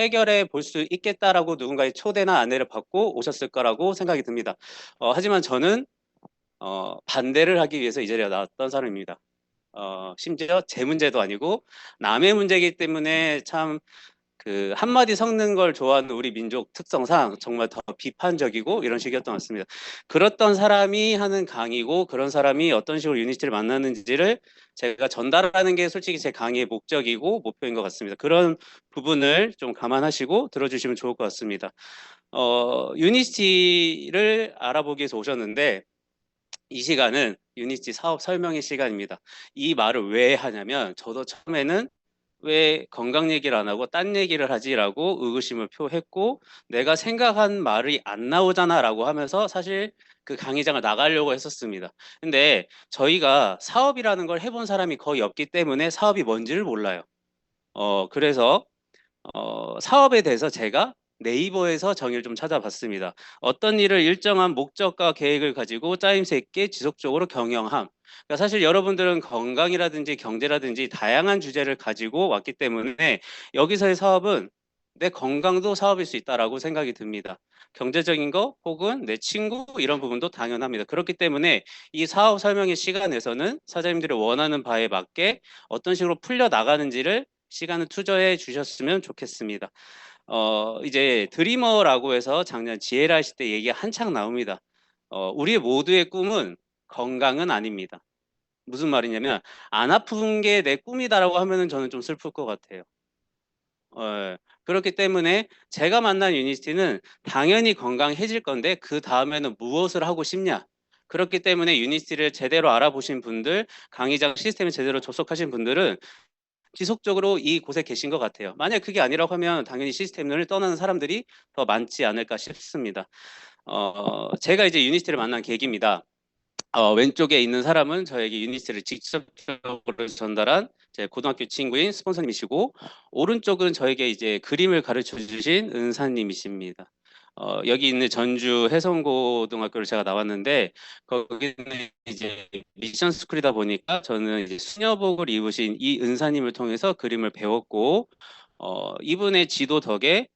해결해 볼 수 있겠다라고 누군가의 초대나 안내를 받고 오셨을 거라고 생각이 듭니다. 하지만 저는 반대를 하기 위해서 이 자리에 나왔던 사람입니다. 심지어 제 문제도 아니고 남의 문제이기 때문에 참 그 한마디 섞는 걸 좋아하는 우리 민족 특성상 정말 더 비판적이고 이런 식이었던 것 같습니다. 그랬던 사람이 하는 강의고 그런 사람이 어떤 식으로 유니티를 만나는지를 제가 전달하는 게 솔직히 제 강의의 목적이고 목표인 것 같습니다. 그런 부분을 좀 감안하시고 들어주시면 좋을 것 같습니다. 유니티를 알아보기 위해서 오셨는데 이 시간은 유니티 사업 설명의 시간입니다. 이 말을 왜 하냐면 저도 처음에는 왜 건강 얘기를 안 하고 딴 얘기를 하지라고 의구심을 표했고 내가 생각한 말이 안 나오잖아라고 하면서 사실 그 강의장을 나가려고 했었습니다. 근데 저희가 사업이라는 걸 해본 사람이 거의 없기 때문에 사업이 뭔지를 몰라요. 그래서 사업에 대해서 제가 네이버에서 정의를 좀 찾아봤습니다. 어떤 일을 일정한 목적과 계획을 가지고 짜임새 있게 지속적으로 경영함. 그러니까 사실 여러분들은 건강이라든지 경제라든지 다양한 주제를 가지고 왔기 때문에 여기서의 사업은 내 건강도 사업일 수 있다라고 생각이 듭니다. 경제적인 거 혹은 내 친구 이런 부분도 당연합니다. 그렇기 때문에 이 사업 설명의 시간에서는 사장님들이 원하는 바에 맞게 어떤 식으로 풀려 나가는지를 시간을 투자해 주셨으면 좋겠습니다. 이제 드리머라고 해서 작년 GLRC 때 얘기가 한창 나옵니다. 우리 모두의 꿈은 건강은 아닙니다. 무슨 말이냐면 안 아픈 게 내 꿈이다라고 하면은 저는 좀 슬플 것 같아요. 그렇기 때문에 제가 만난 유니티는 당연히 건강해질 건데 그 다음에는 무엇을 하고 싶냐? 그렇기 때문에 유니티를 제대로 알아보신 분들, 강의장 시스템에 제대로 접속하신 분들은 지속적으로 이곳에 계신 것 같아요. 만약 그게 아니라고 하면 당연히 시스템을 떠나는 사람들이 더 많지 않을까 싶습니다. 제가 이제 유니티를 만난 계기입니다. 왼쪽에 있는 사람은 저에게 유니티를 직접적으로 전달한 제 고등학교 친구인 스폰서님이시고 오른쪽은 저에게 이제 그림을 가르쳐 주신 은사님이십니다. 여기 있는 전주 해성고등학교를 제가 나왔는데 거기는 이제 미션 스쿨이다 보니까 저는 이제 수녀복을 입으신 이 은사님을 통해서 그림을 배웠고 이분의 지도 덕에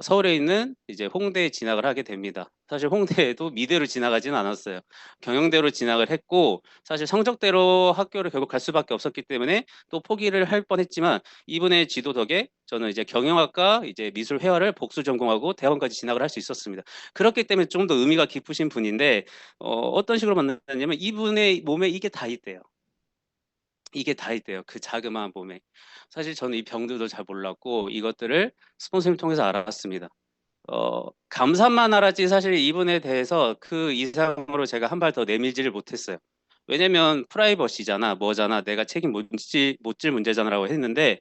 서울에 있는 이제 홍대에 진학을 하게 됩니다. 사실 홍대에도 미대로 진학하지는 않았어요. 경영대로 진학을 했고 사실 성적대로 학교를 결국 갈 수밖에 없었기 때문에 또 포기를 할 뻔했지만 이분의 지도 덕에 저는 이제 경영학과 이제 미술회화를 복수 전공하고 대학원까지 진학을 할 수 있었습니다. 그렇기 때문에 좀 더 의미가 깊으신 분인데 어떤 식으로 만났냐면 이분의 몸에 이게 다 있대요. 이게 다 있대요. 그 자그마한 몸에. 사실 저는 이 병들도 잘 몰랐고 이것들을 스폰서를 통해서 알았습니다. 감사만 알았지 사실 이분에 대해서 그 이상으로 제가 한 발 더 내밀지를 못했어요. 왜냐면 프라이버시잖아, 뭐잖아, 내가 책임 못 질 문제잖아라고 했는데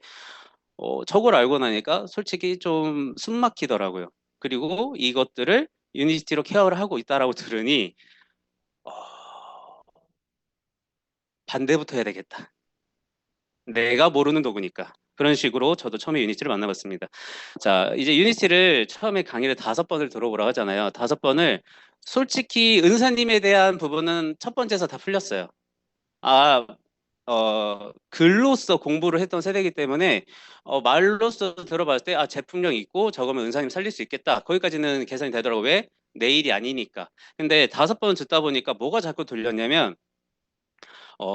저걸 알고 나니까 솔직히 좀 숨 막히더라고요. 그리고 이것들을 유니티로 케어를 하고 있다라고 들으니 어, 반대부터 해야 되겠다. 내가 모르는 도구니까. 그런 식으로 저도 처음에 유니티를 만나봤습니다. 자, 이제 유니티를 처음에 강의를 5번을 들어보라고 하잖아요. 5번을 솔직히 은사님에 대한 부분은 첫 번째에서 다 풀렸어요. 아, 글로써 공부를 했던 세대이기 때문에 말로써 들어봤을 때 제품력 있고 저거면 은사님 살릴 수 있겠다. 거기까지는 계산이 되더라고요. 왜? 내 일이 아니니까. 근데 5번 듣다 보니까 뭐가 자꾸 들렸냐면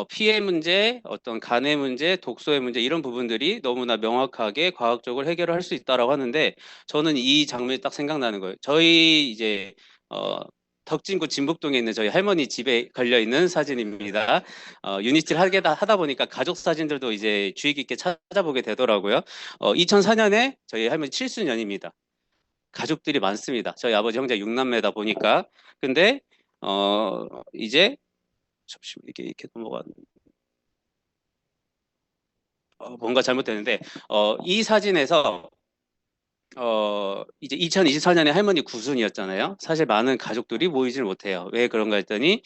피해 문제, 어떤 간의 문제, 독소의 문제 이런 부분들이 너무나 명확하게 과학적으로 해결을 할 수 있다라고 하는데 저는 이 장면이 딱 생각나는 거예요. 저희 이제 어, 덕진구 진북동에 있는 저희 할머니 집에 걸려 있는 사진입니다. 유니티를 하다 보니까 가족 사진들도 이제 주의 깊게 찾아보게 되더라고요. 2004년에 저희 할머니 7주년입니다. 가족들이 많습니다. 저희 아버지 형제 6남매다 보니까 근데 이제 잠시만 이렇게 넘어가 뭔가 잘못됐는데 이 사진에서 이제 2024년에 할머니 구순이었잖아요. 사실 많은 가족들이 모이질 못해요. 왜 그런가 했더니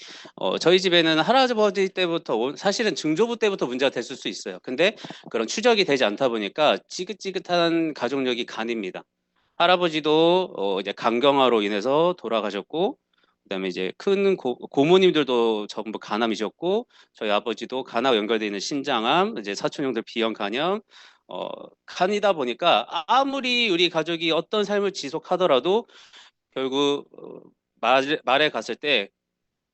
저희 집에는 할아버지 때부터 사실은 증조부 때부터 문제가 됐을 수 있어요. 근데 그런 추적이 되지 않다 보니까 지긋지긋한 가족력이 간입니다. 할아버지도 이제 간경화로 인해서 돌아가셨고 그다음에 이제 큰 고모님들도 전부 간암이셨고 저희 아버지도 간하와 연결되어 있는 신장암, 이제 사촌 형들 비형 간염, 칸이다 보니까 아무리 우리 가족이 어떤 삶을 지속하더라도 결국 말에 갔을 때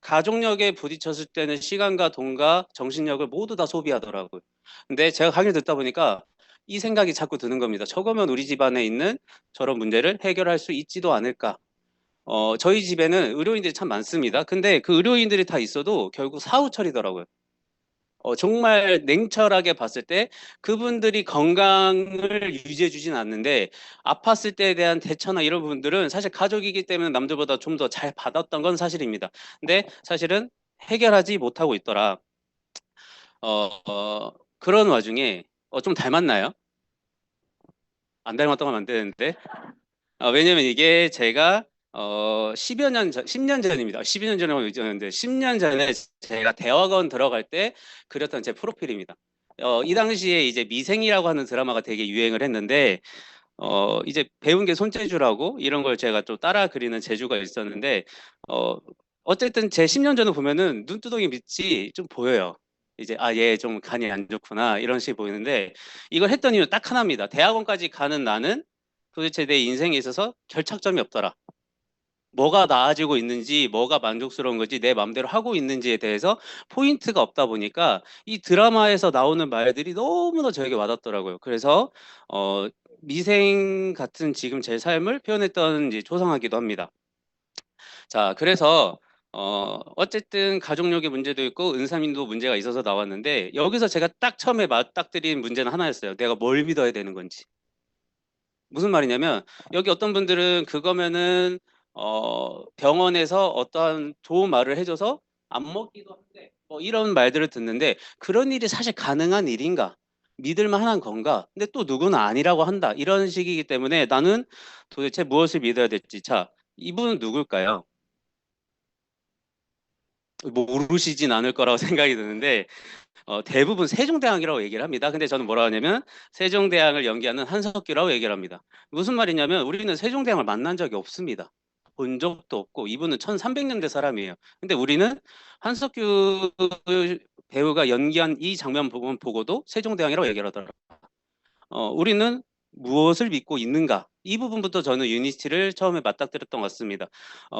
가족력에 부딪혔을 때는 시간과 돈과 정신력을 모두 다 소비하더라고요. 근데 제가 강의를 듣다 보니까 이 생각이 자꾸 드는 겁니다. 적으면 우리 집안에 있는 저런 문제를 해결할 수 있지도 않을까. 저희 집에는 의료인들이 참 많습니다. 근데 그 의료인들이 다 있어도 결국 사후처리더라고요. 정말 냉철하게 봤을 때 그분들이 건강을 유지해 주진 않는데 아팠을 때에 대한 대처나 이런 부분들은 사실 가족이기 때문에 남들보다 좀 더 잘 받았던 건 사실입니다. 근데 사실은 해결하지 못하고 있더라. 그런 와중에 좀 닮았나요? 안 닮았다고 하면 안 되는데. 왜냐면 이게 제가 10여 년 전, 10년 전입니다. 12년 전이라고 얘기했는데 10년 전에 제가 대학원 들어갈 때 그렸던 제 프로필입니다. 이 당시에 이제 미생이라고 하는 드라마가 되게 유행을 했는데 이제 배운 게 손재주라고 이런 걸 제가 좀 따라 그리는 재주가 있었는데 어, 어쨌든 제 10년 전을 보면은 눈두덩이 밑이 좀 보여요. 이제 얘 좀 간이 안 좋구나 이런 식이 보이는데 이걸 했던 이유는 딱 하나입니다. 대학원까지 가는 나는 도대체 내 인생에 있어서 결착점이 없더라. 뭐가 나아지고 있는지, 뭐가 만족스러운 건지, 내 마음대로 하고 있는지에 대해서 포인트가 없다 보니까 이 드라마에서 나오는 말들이 너무나 저에게 와닿더라고요. 그래서 어, 미생 같은 지금 제 삶을 표현했던 이제 초상하기도 합니다. 자, 그래서 어쨌든 가족력의 문제도 있고 은사민도 문제가 있어서 나왔는데 여기서 제가 딱 처음에 맞닥뜨린 문제는 하나였어요. 내가 뭘 믿어야 되는 건지. 무슨 말이냐면 여기 어떤 분들은 그거면은 병원에서 어떠한 좋은 말을 해줘서 안 먹기도 한데 뭐 이런 말들을 듣는데 그런 일이 사실 가능한 일인가? 믿을 만한 건가? 근데 또 누구는 아니라고 한다. 이런 식이기 때문에 나는 도대체 무엇을 믿어야 될지. 자, 이분은 누굴까요? 모르시진 않을 거라고 생각이 드는데 대부분 세종대왕이라고 얘기를 합니다. 근데 저는 뭐라 하냐면 세종대왕을 연기하는 한석규라고 얘기를 합니다. 무슨 말이냐면 우리는 세종대왕을 만난 적이 없습니다. 본 적도 없고 이분은 1300년대 사람이에요. 근데 우리는 한석규 배우가 연기한 이 장면 보고도 세종대왕이라고 얘기를 하더라고요. 우리는 무엇을 믿고 있는가? 이 부분부터 저는 유니티를 처음에 맞닥뜨렸던 것 같습니다.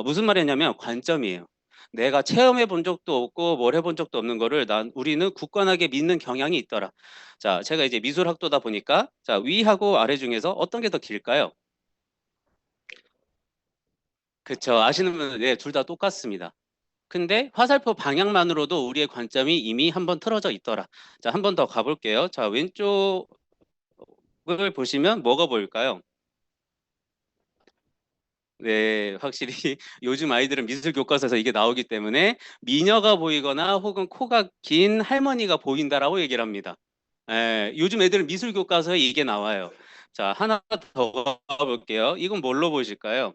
무슨 말이냐면 관점이에요. 내가 체험해 본 적도 없고 뭘 해본 적도 없는 거를 우리는 굳건하게 믿는 경향이 있더라. 자, 제가 이제 미술학도다 보니까 자, 위하고 아래 중에서 어떤 게 더 길까요? 그쵸. 아시는 분은 네, 둘 다 똑같습니다. 근데 화살표 방향만으로도 우리의 관점이 이미 한번 틀어져 있더라. 자, 한 번 더 가볼게요. 자, 왼쪽을 보시면 뭐가 보일까요? 네, 확실히 요즘 아이들은 미술 교과서에서 이게 나오기 때문에 미녀가 보이거나 혹은 코가 긴 할머니가 보인다라고 얘기를 합니다. 요즘 애들은 미술 교과서에 이게 나와요. 자, 하나 더 가볼게요. 이건 뭘로 보실까요?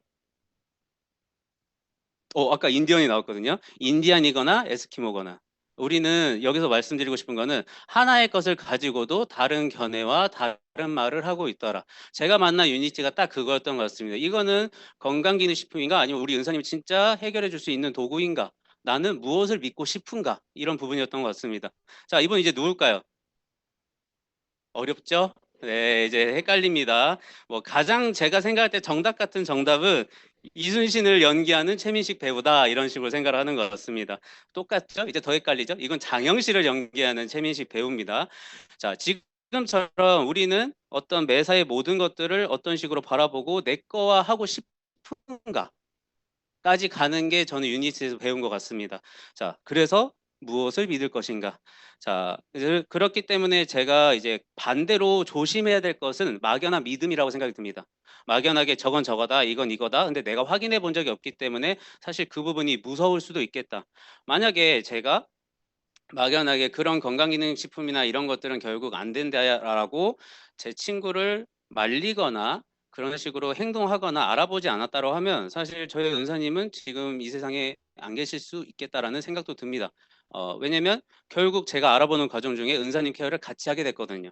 아까 인디언이 나왔거든요. 인디안이거나 에스키모거나. 우리는 여기서 말씀드리고 싶은 거는 하나의 것을 가지고도 다른 견해와 다른 말을 하고 있더라. 제가 만난 유니티가 딱 그거였던 것 같습니다. 이거는 건강기능식품인가 아니면 우리 은사님이 진짜 해결해 줄 수 있는 도구인가? 나는 무엇을 믿고 싶은가? 이런 부분이었던 것 같습니다. 자, 이분 이제 누굴까요? 어렵죠? 네, 이제 헷갈립니다. 뭐 가장 제가 생각할 때 정답 같은 정답은 이순신을 연기하는 최민식 배우다 이런 식으로 생각을 하는 것 같습니다. 똑같죠? 이제 더 헷갈리죠? 이건 장영실을 연기하는 최민식 배우입니다. 자, 지금처럼 우리는 어떤 매사의 모든 것들을 어떤 식으로 바라보고 내 거와 하고 싶은가? 까지 가는 게 저는 유니티에서 배운 것 같습니다. 자, 그래서 무엇을 믿을 것인가? 자, 그렇기 때문에 제가 이제 반대로 조심해야 될 것은 막연한 믿음이라고 생각이 듭니다. 막연하게 저건 저거다, 이건 이거다. 근데 내가 확인해 본 적이 없기 때문에 사실 그 부분이 무서울 수도 있겠다. 만약에 제가 막연하게 그런 건강기능식품이나 이런 것들은 결국 안 된다라고 제 친구를 말리거나 그런 식으로 행동하거나 알아보지 않았다고 하면 사실 저희 은사님은 지금 이 세상에 안 계실 수 있겠다라는 생각도 듭니다. 왜냐면 결국 제가 알아보는 과정 중에 은사님 케어를 같이 하게 됐거든요.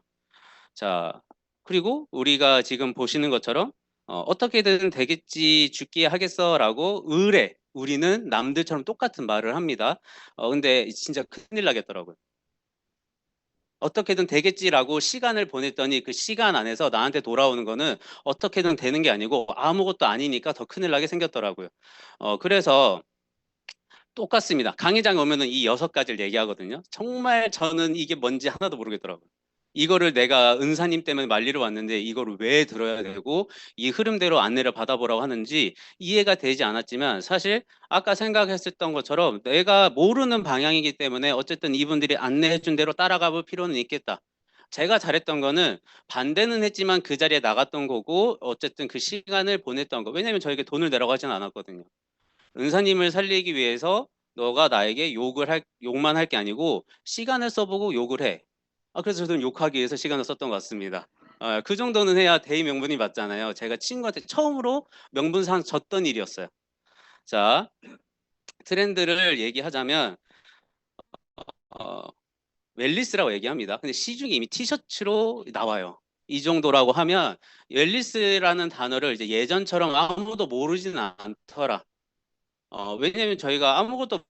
자, 그리고 우리가 지금 보시는 것처럼 어떻게든 되겠지 죽기에 하겠어라고 우리는 남들처럼 똑같은 말을 합니다. 근데 진짜 큰일 나겠더라고요. 어떻게든 되겠지라고 시간을 보냈더니 그 시간 안에서 나한테 돌아오는 거는 어떻게든 되는 게 아니고 아무것도 아니니까 더 큰일 나게 생겼더라고요. 그래서 똑같습니다. 강의장에 오면은 이 6가지를 얘기하거든요. 정말 저는 이게 뭔지 하나도 모르겠더라고요. 이거를 내가 은사님 때문에 말리러 왔는데 이거를 왜 들어야 되고 이 흐름대로 안내를 받아보라고 하는지 이해가 되지 않았지만, 사실 아까 생각했었던 것처럼 내가 모르는 방향이기 때문에 어쨌든 이분들이 안내해준 대로 따라가 볼 필요는 있겠다. 제가 잘했던 거는 반대는 했지만 그 자리에 나갔던 거고 어쨌든 그 시간을 보냈던 거. 왜냐면 저에게 돈을 내라고 하진 않았거든요. 은사님을 살리기 위해서 너가 나에게 욕만 할 게 아니고 시간을 써보고 욕을 해. 그래서 저는 욕하기 위해서 시간을 썼던 것 같습니다. 그 정도는 해야 대의 명분이 맞잖아요. 제가 친구한테 처음으로 명분상 졌던 일이었어요. 자, 트렌드를 얘기하자면 어, 웰리스라고 얘기합니다. 근데 시중에 이미 티셔츠로 나와요. 이 정도라고 하면 웰리스라는 단어를 이제 예전처럼 아무도 모르지는 않더라. 왜냐면 저희가 아무것도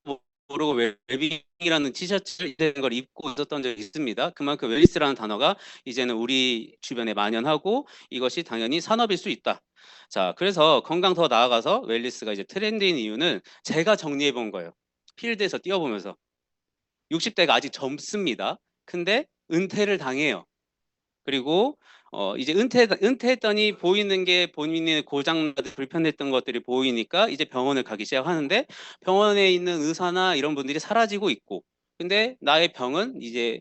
모르고 웰빙이라는 티셔츠를 이런 걸 입고 있었던 적이 있습니다. 그만큼 웰리스라는 단어가 이제는 우리 주변에 만연하고 이것이 당연히 산업일 수 있다. 자, 그래서 건강 더 나아가서 웰리스가 이제 트렌드인 이유는 제가 정리해 본 거예요. 필드에서 뛰어보면서 60대가 아직 젊습니다. 근데 은퇴를 당해요. 그리고 이제 은퇴했더니 보이는 게 본인의 고장나고 불편했던 것들이 보이니까 이제 병원을 가기 시작하는데, 병원에 있는 의사나 이런 분들이 사라지고 있고, 근데 나의 병은 이제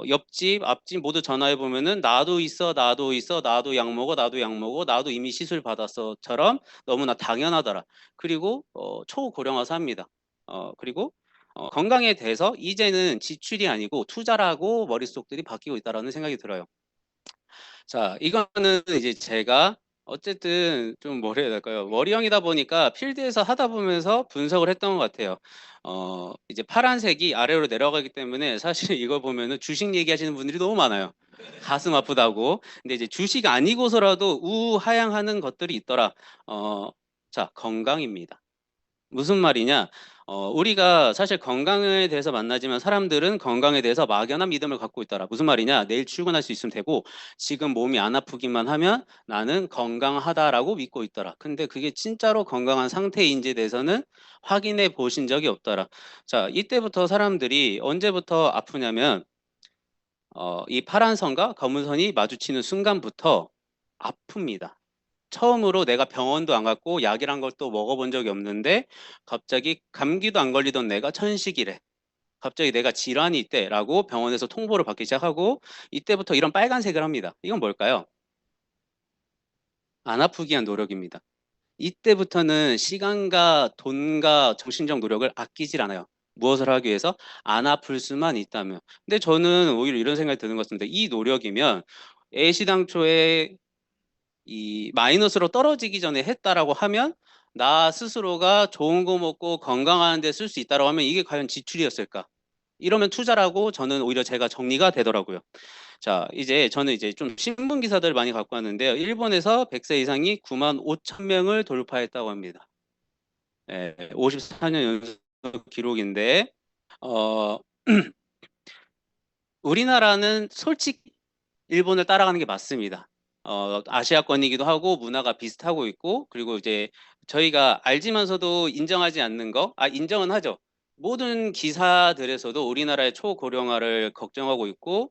옆집, 앞집 모두 전화해 보면은 나도 있어, 나도 있어, 나도 약 먹어, 나도 약 먹어, 나도 이미 시술 받았어처럼 너무나 당연하더라. 그리고 초고령화사입니다. 그리고 건강에 대해서 이제는 지출이 아니고 투자라고 머릿속들이 바뀌고 있다라는 생각이 들어요. 자, 이거는 이제 제가 어쨌든 좀 뭐라 해야 될까요? 머리형이다 보니까 필드에서 하다 보면서 분석을 했던 것 같아요. 이제 파란색이 아래로 내려가기 때문에 사실 이걸 보면은 주식 얘기하시는 분들이 너무 많아요. 가슴 아프다고. 근데 이제 주식 아니고서라도 우하향하는 것들이 있더라. 자, 건강입니다. 무슨 말이냐? 우리가 사실 건강에 대해서 만나지만 사람들은 건강에 대해서 막연한 믿음을 갖고 있더라. 무슨 말이냐? 내일 출근할 수 있으면 되고 지금 몸이 안 아프기만 하면 나는 건강하다라고 믿고 있더라. 근데 그게 진짜로 건강한 상태인지에 대해서는 확인해 보신 적이 없더라. 자, 이때부터 사람들이 언제부터 아프냐면 이 파란 선과 검은 선이 마주치는 순간부터 아픕니다. 처음으로 내가 병원도 안 갔고 약이란 걸 또 먹어본 적이 없는데 갑자기 감기도 안 걸리던 내가 천식이래. 갑자기 내가 질환이 있대라고 병원에서 통보를 받기 시작하고, 이때부터 이런 빨간색을 합니다. 이건 뭘까요? 안 아프기 위한 노력입니다. 이때부터는 시간과 돈과 정신적 노력을 아끼질 않아요. 무엇을 하기 위해서? 안 아플 수만 있다면. 근데 저는 오히려 이런 생각이 드는 것 같습니다. 이 노력이면 애시당초에 이 마이너스로 떨어지기 전에 했다라고 하면, 나 스스로가 좋은 거 먹고 건강한 데 쓸 수 있다라고 하면 이게 과연 지출이었을까? 이러면 투자라고 저는 오히려 제가 정리가 되더라고요. 자, 이제 저는 이제 좀 신문 기사들 많이 갖고 왔는데요. 일본에서 100세 이상이 9만 5천 명을 돌파했다고 합니다. 54년 연속 기록인데 어, 우리나라는 솔직히 일본을 따라가는 게 맞습니다. 아시아권이기도 하고 문화가 비슷하고 있고, 그리고 이제 저희가 알지만서도 인정하지 않는 거, 인정은 하죠. 모든 기사들에서도 우리나라의 초고령화를 걱정하고 있고,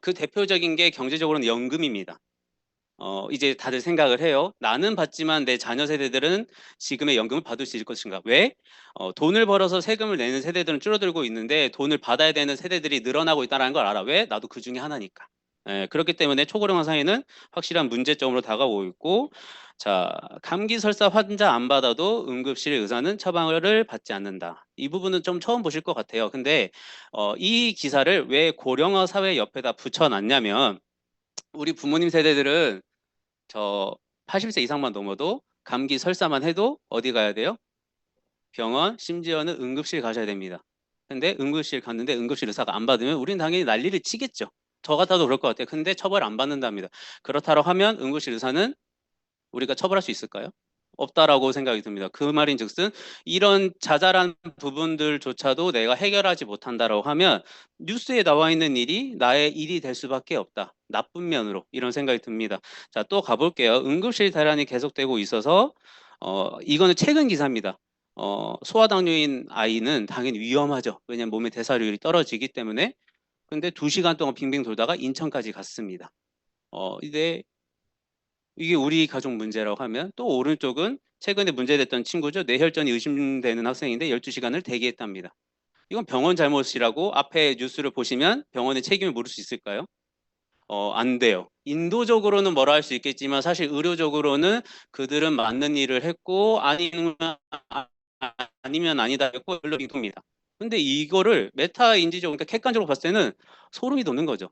그 대표적인 게 경제적으로는 연금입니다. 이제 다들 생각을 해요. 나는 받지만 내 자녀 세대들은 지금의 연금을 받을 수 있을 것인가? 왜? 돈을 벌어서 세금을 내는 세대들은 줄어들고 있는데 돈을 받아야 되는 세대들이 늘어나고 있다는 걸 알아. 왜? 나도 그 중에 하나니까. 그렇기 때문에 초고령화 사회는 확실한 문제점으로 다가오고 있고, 자, 감기 설사 환자 안 받아도 응급실 의사는 처방을 받지 않는다. 이 부분은 좀 처음 보실 것 같아요. 근데 이 기사를 왜 고령화 사회 옆에다 붙여놨냐면, 우리 부모님 세대들은 저 80세 이상만 넘어도 감기 설사만 해도 어디 가야 돼요? 병원, 심지어는 응급실 가셔야 됩니다. 근데 응급실 갔는데 응급실 의사가 안 받으면 우리는 당연히 난리를 치겠죠. 저 같아도 그럴 것 같아요. 근데 처벌 안 받는답니다. 그렇다고 하면 응급실 의사는 우리가 처벌할 수 있을까요? 없다라고 생각이 듭니다. 그 말인즉슨 이런 자잘한 부분들조차도 내가 해결하지 못한다라고 하면 뉴스에 나와 있는 일이 나의 일이 될 수밖에 없다. 나쁜 면으로 이런 생각이 듭니다. 자, 또 가볼게요. 응급실 대란이 계속되고 있어서 이거는 최근 기사입니다. 소아당뇨인 아이는 당연히 위험하죠. 왜냐하면 몸의 대사율이 떨어지기 때문에. 근데 2시간 동안 빙빙 돌다가 인천까지 갔습니다. 이게 우리 가족 문제라고 하면 또 오른쪽은 최근에 문제됐던 친구죠. 뇌혈전이 의심되는 학생인데 12시간을 대기했답니다. 이건 병원 잘못이라고 앞에 뉴스를 보시면 병원의 책임을 물을 수 있을까요? 안 돼요. 인도적으로는 뭐라 할 수 있겠지만 사실 의료적으로는 그들은 맞는 일을 했고 아니면 아니다 했고 연락입니다. 근데 이거를 메타 인지적으로 그러니까 객관적으로 봤을 때는 소름이 돋는 거죠.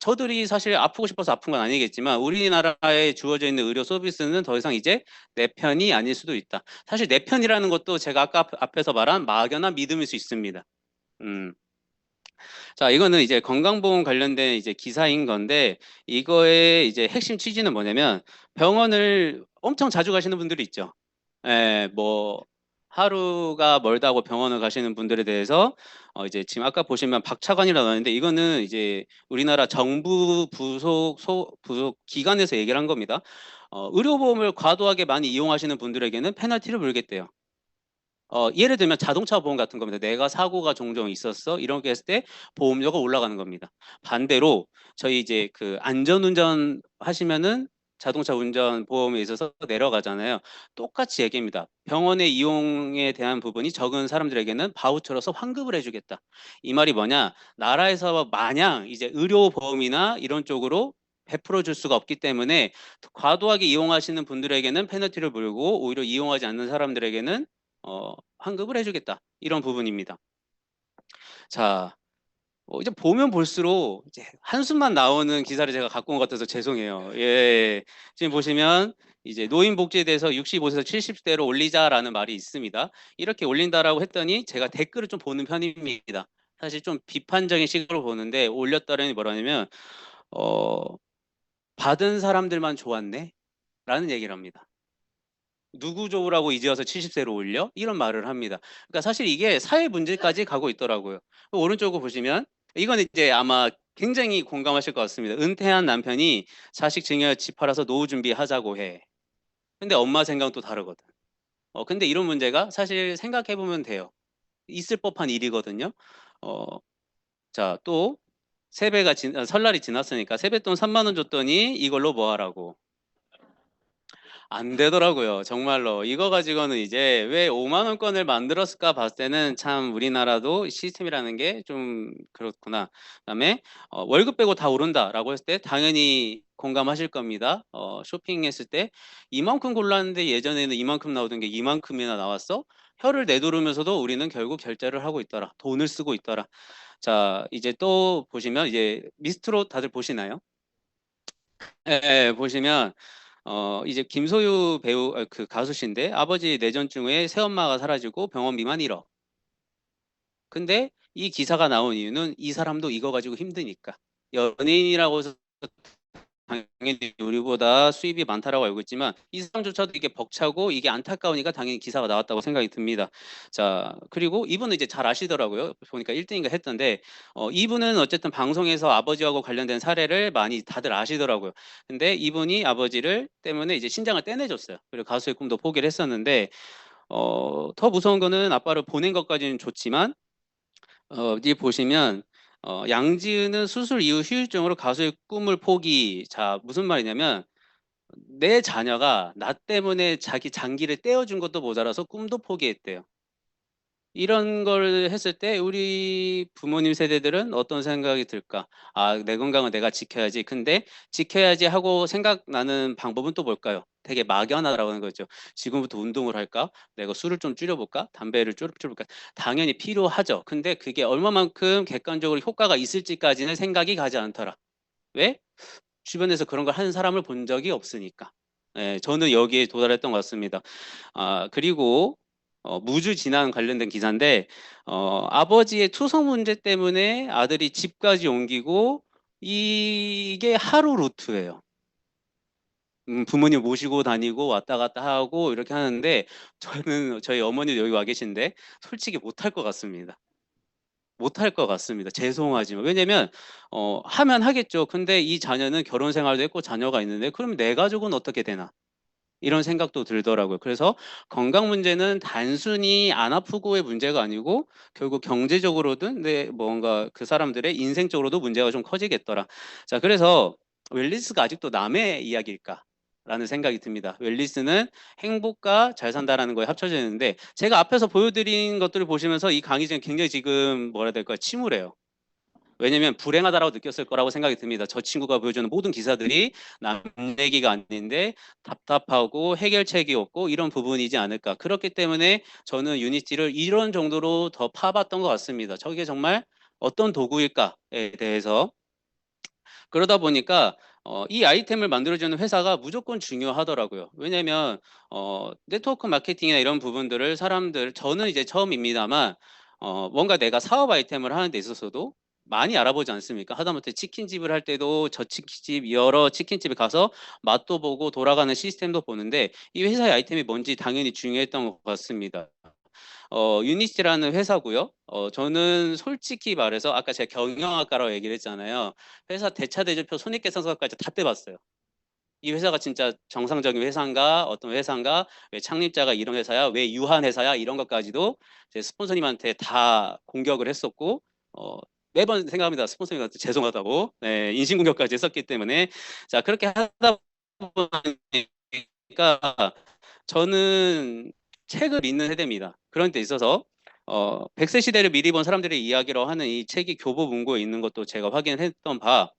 저들이 사실 아프고 싶어서 아픈 건 아니겠지만 우리나라에 주어져 있는 의료 서비스는 더 이상 이제 내 편이 아닐 수도 있다. 사실 내 편이라는 것도 제가 아까 앞에서 말한 막연한 믿음일 수 있습니다. 자, 이거는 이제 건강보험 관련된 이제 기사인 건데 이거의 이제 핵심 취지는 뭐냐면 병원을 엄청 자주 가시는 분들이 있죠. 뭐 하루가 멀다고 병원을 가시는 분들에 대해서 이제 지금 아까 보시면 박차관이라고 나왔는데 이거는 이제 우리나라 정부 부속 기관에서 얘기를 한 겁니다. 의료보험을 과도하게 많이 이용하시는 분들에게는 페널티를 물겠대요. 예를 들면 자동차 보험 같은 겁니다. 내가 사고가 종종 있었어. 이렇게 했을 때 보험료가 올라가는 겁니다. 반대로 저희 이제 그 안전운전 하시면은 자동차 운전 보험에 있어서 내려가잖아요. 똑같이 얘기입니다. 병원의 이용에 대한 부분이 적은 사람들에게는 바우처로서 환급을 해주겠다. 이 말이 뭐냐? 나라에서 마냥 이제 의료보험이나 이런 쪽으로 베풀어 줄 수가 없기 때문에 과도하게 이용하시는 분들에게는 페널티를 물고 오히려 이용하지 않는 사람들에게는 환급을 해주겠다. 이런 부분입니다. 자, 이제 보면 볼수록 이제 한숨만 나오는 기사를 제가 갖고 온 것 같아서 죄송해요. 예, 지금 보시면 이제 노인복지에 대해서 65세에서 70대로 올리자라는 말이 있습니다. 이렇게 올린다라고 했더니 제가 댓글을 좀 보는 편입니다. 사실 좀 비판적인 식으로 보는데 올렸다더니 뭐라냐면 받은 사람들만 좋았네 라는 얘기를 합니다. 누구 좋으라고 이제 와서 70세로 올려? 이런 말을 합니다. 그러니까 사실 이게 사회 문제까지 가고 있더라고요. 오른쪽으로 보시면 이건 이제 아마 굉장히 공감하실 것 같습니다. 은퇴한 남편이 자식 증여 집 팔아서 노후 준비하자고 해. 근데 엄마 생각은 또 다르거든. 근데 이런 문제가 사실 생각해 보면 돼요. 있을 법한 일이거든요. 어, 자, 또 설날이 지났으니까 세뱃돈 3만 원 줬더니 이걸로 뭐 하라고. 안 되더라고요. 정말로. 이거 가지고는 이제 왜 5만 원권을 만들었을까 봤을 때는 참 우리나라도 시스템이라는 게 좀 그렇구나. 그다음에 월급 빼고 다 오른다라고 했을 때 당연히 공감하실 겁니다. 쇼핑했을 때 이만큼 골랐는데 예전에는 이만큼 나오던 게 이만큼이나 나왔어? 혀를 내두르면서도 우리는 결국 결제를 하고 있더라. 돈을 쓰고 있더라. 자, 이제 또 보시면 이제 미스트롯 다들 보시나요? 예, 예, 보시면 이제 김소유 배우 그 가수신데 아버지 뇌전증후에 새엄마가 사라지고 병원비만 1억. 근데 이 기사가 나온 이유는 이 사람도 이거 가지고 힘드니까. 연예인이라고 해서 당연히 우리보다 수입이 많다라고 알고 있지만 이 사람조차도 이게 벅차고 이게 안타까우니까 당연히 기사가 나왔다고 생각이 듭니다. 자, 그리고 이분은 이제 잘 아시더라고요. 보니까 1등인가 했던데 이분은 어쨌든 방송에서 아버지하고 관련된 사례를 많이 다들 아시더라고요. 근데 이분이 아버지를 때문에 이제 신장을 떼내줬어요. 그리고 가수의 꿈도 포기를 했었는데 더 무서운 거는 아빠를 보낸 것까지는 좋지만 여기 보시면 양지은은 수술 이후 후유증으로 가수의 꿈을 포기. 자, 무슨 말이냐면 내 자녀가 나 때문에 자기 장기를 떼어준 것도 모자라서 꿈도 포기했대요. 이런 걸 했을 때 우리 부모님 세대들은 어떤 생각이 들까? 아, 내 건강은 내가 지켜야지. 근데 지켜야지 하고 생각나는 방법은 또 뭘까요? 되게 막연하다고 하는 거죠. 지금부터 운동을 할까? 내가 술을 좀 줄여볼까? 담배를 줄여볼까? 당연히 필요하죠. 근데 그게 얼마만큼 객관적으로 효과가 있을지까지는 생각이 가지 않더라. 왜? 주변에서 그런 걸 하는 사람을 본 적이 없으니까. 저는 여기에 도달했던 것 같습니다. 그리고 무주진환 관련된 기사인데 아버지의 투석 문제 때문에 아들이 집까지 옮기고 이게 하루 루트예요. 부모님 모시고 다니고 왔다 갔다 하고 이렇게 하는데 저는 저희 어머니도 여기 와 계신데 솔직히 못할 것 같습니다. 못할 것 같습니다. 죄송하지만. 왜냐면 하면 하겠죠. 근데 이 자녀는 결혼 생활도 했고 자녀가 있는데 그럼 내 가족은 어떻게 되나? 이런 생각도 들더라고요. 그래서 건강 문제는 단순히 안 아프고의 문제가 아니고 결국 경제적으로든 뭔가 그 사람들의 인생적으로도 문제가 좀 커지겠더라. 자, 그래서 웰니스가 아직도 남의 이야기일까? 라는 생각이 듭니다. 웰니스는 행복과 잘 산다라는 거에 합쳐져 있는데 제가 앞에서 보여드린 것들을 보시면서 이 강의 중에 굉장히 지금 뭐라 해야 될까요? 침울해요. 왜냐면 불행하다라고 느꼈을 거라고 생각이 듭니다. 저 친구가 보여주는 모든 기사들이 남 얘기가 아닌데 답답하고 해결책이 없고 이런 부분이지 않을까. 그렇기 때문에 저는 유니티를 이런 정도로 더 파봤던 것 같습니다. 저게 정말 어떤 도구일까에 대해서 그러다 보니까 이 아이템을 만들어주는 회사가 무조건 중요하더라고요. 왜냐면 네트워크 마케팅이나 이런 부분들을 저는 이제 처음입니다만 뭔가 내가 사업 아이템을 하는 데 있어서도 많이 알아보지 않습니까? 하다못해 치킨집을 할 때도 저 치킨집 여러 치킨집에 가서 맛도 보고 돌아가는 시스템도 보는데 이 회사의 아이템이 뭔지 당연히 중요했던 것 같습니다. 유니티라는 회사고요. 저는 솔직히 말해서 아까 제가 경영학과라고 얘기를 했잖아요. 회사 대차대조표 손익계산서까지 다 떼봤어요. 이 회사가 진짜 정상적인 회사인가 어떤 회사인가 왜 창립자가 이런 회사야 왜 유한 회사야 이런 것까지도 제 스폰서님한테 다 공격을 했었고 매번 생각합니다. 스폰서님한테 죄송하다고 네, 인신공격까지 했었기 때문에 자 그렇게 하다 보니까 저는 책을 읽는 세대입니다. 그런 데 있어서 100세 시대를 미리 본 사람들의 이야기로 하는 이 책이 교보문고에 있는 것도 제가 확인했던 바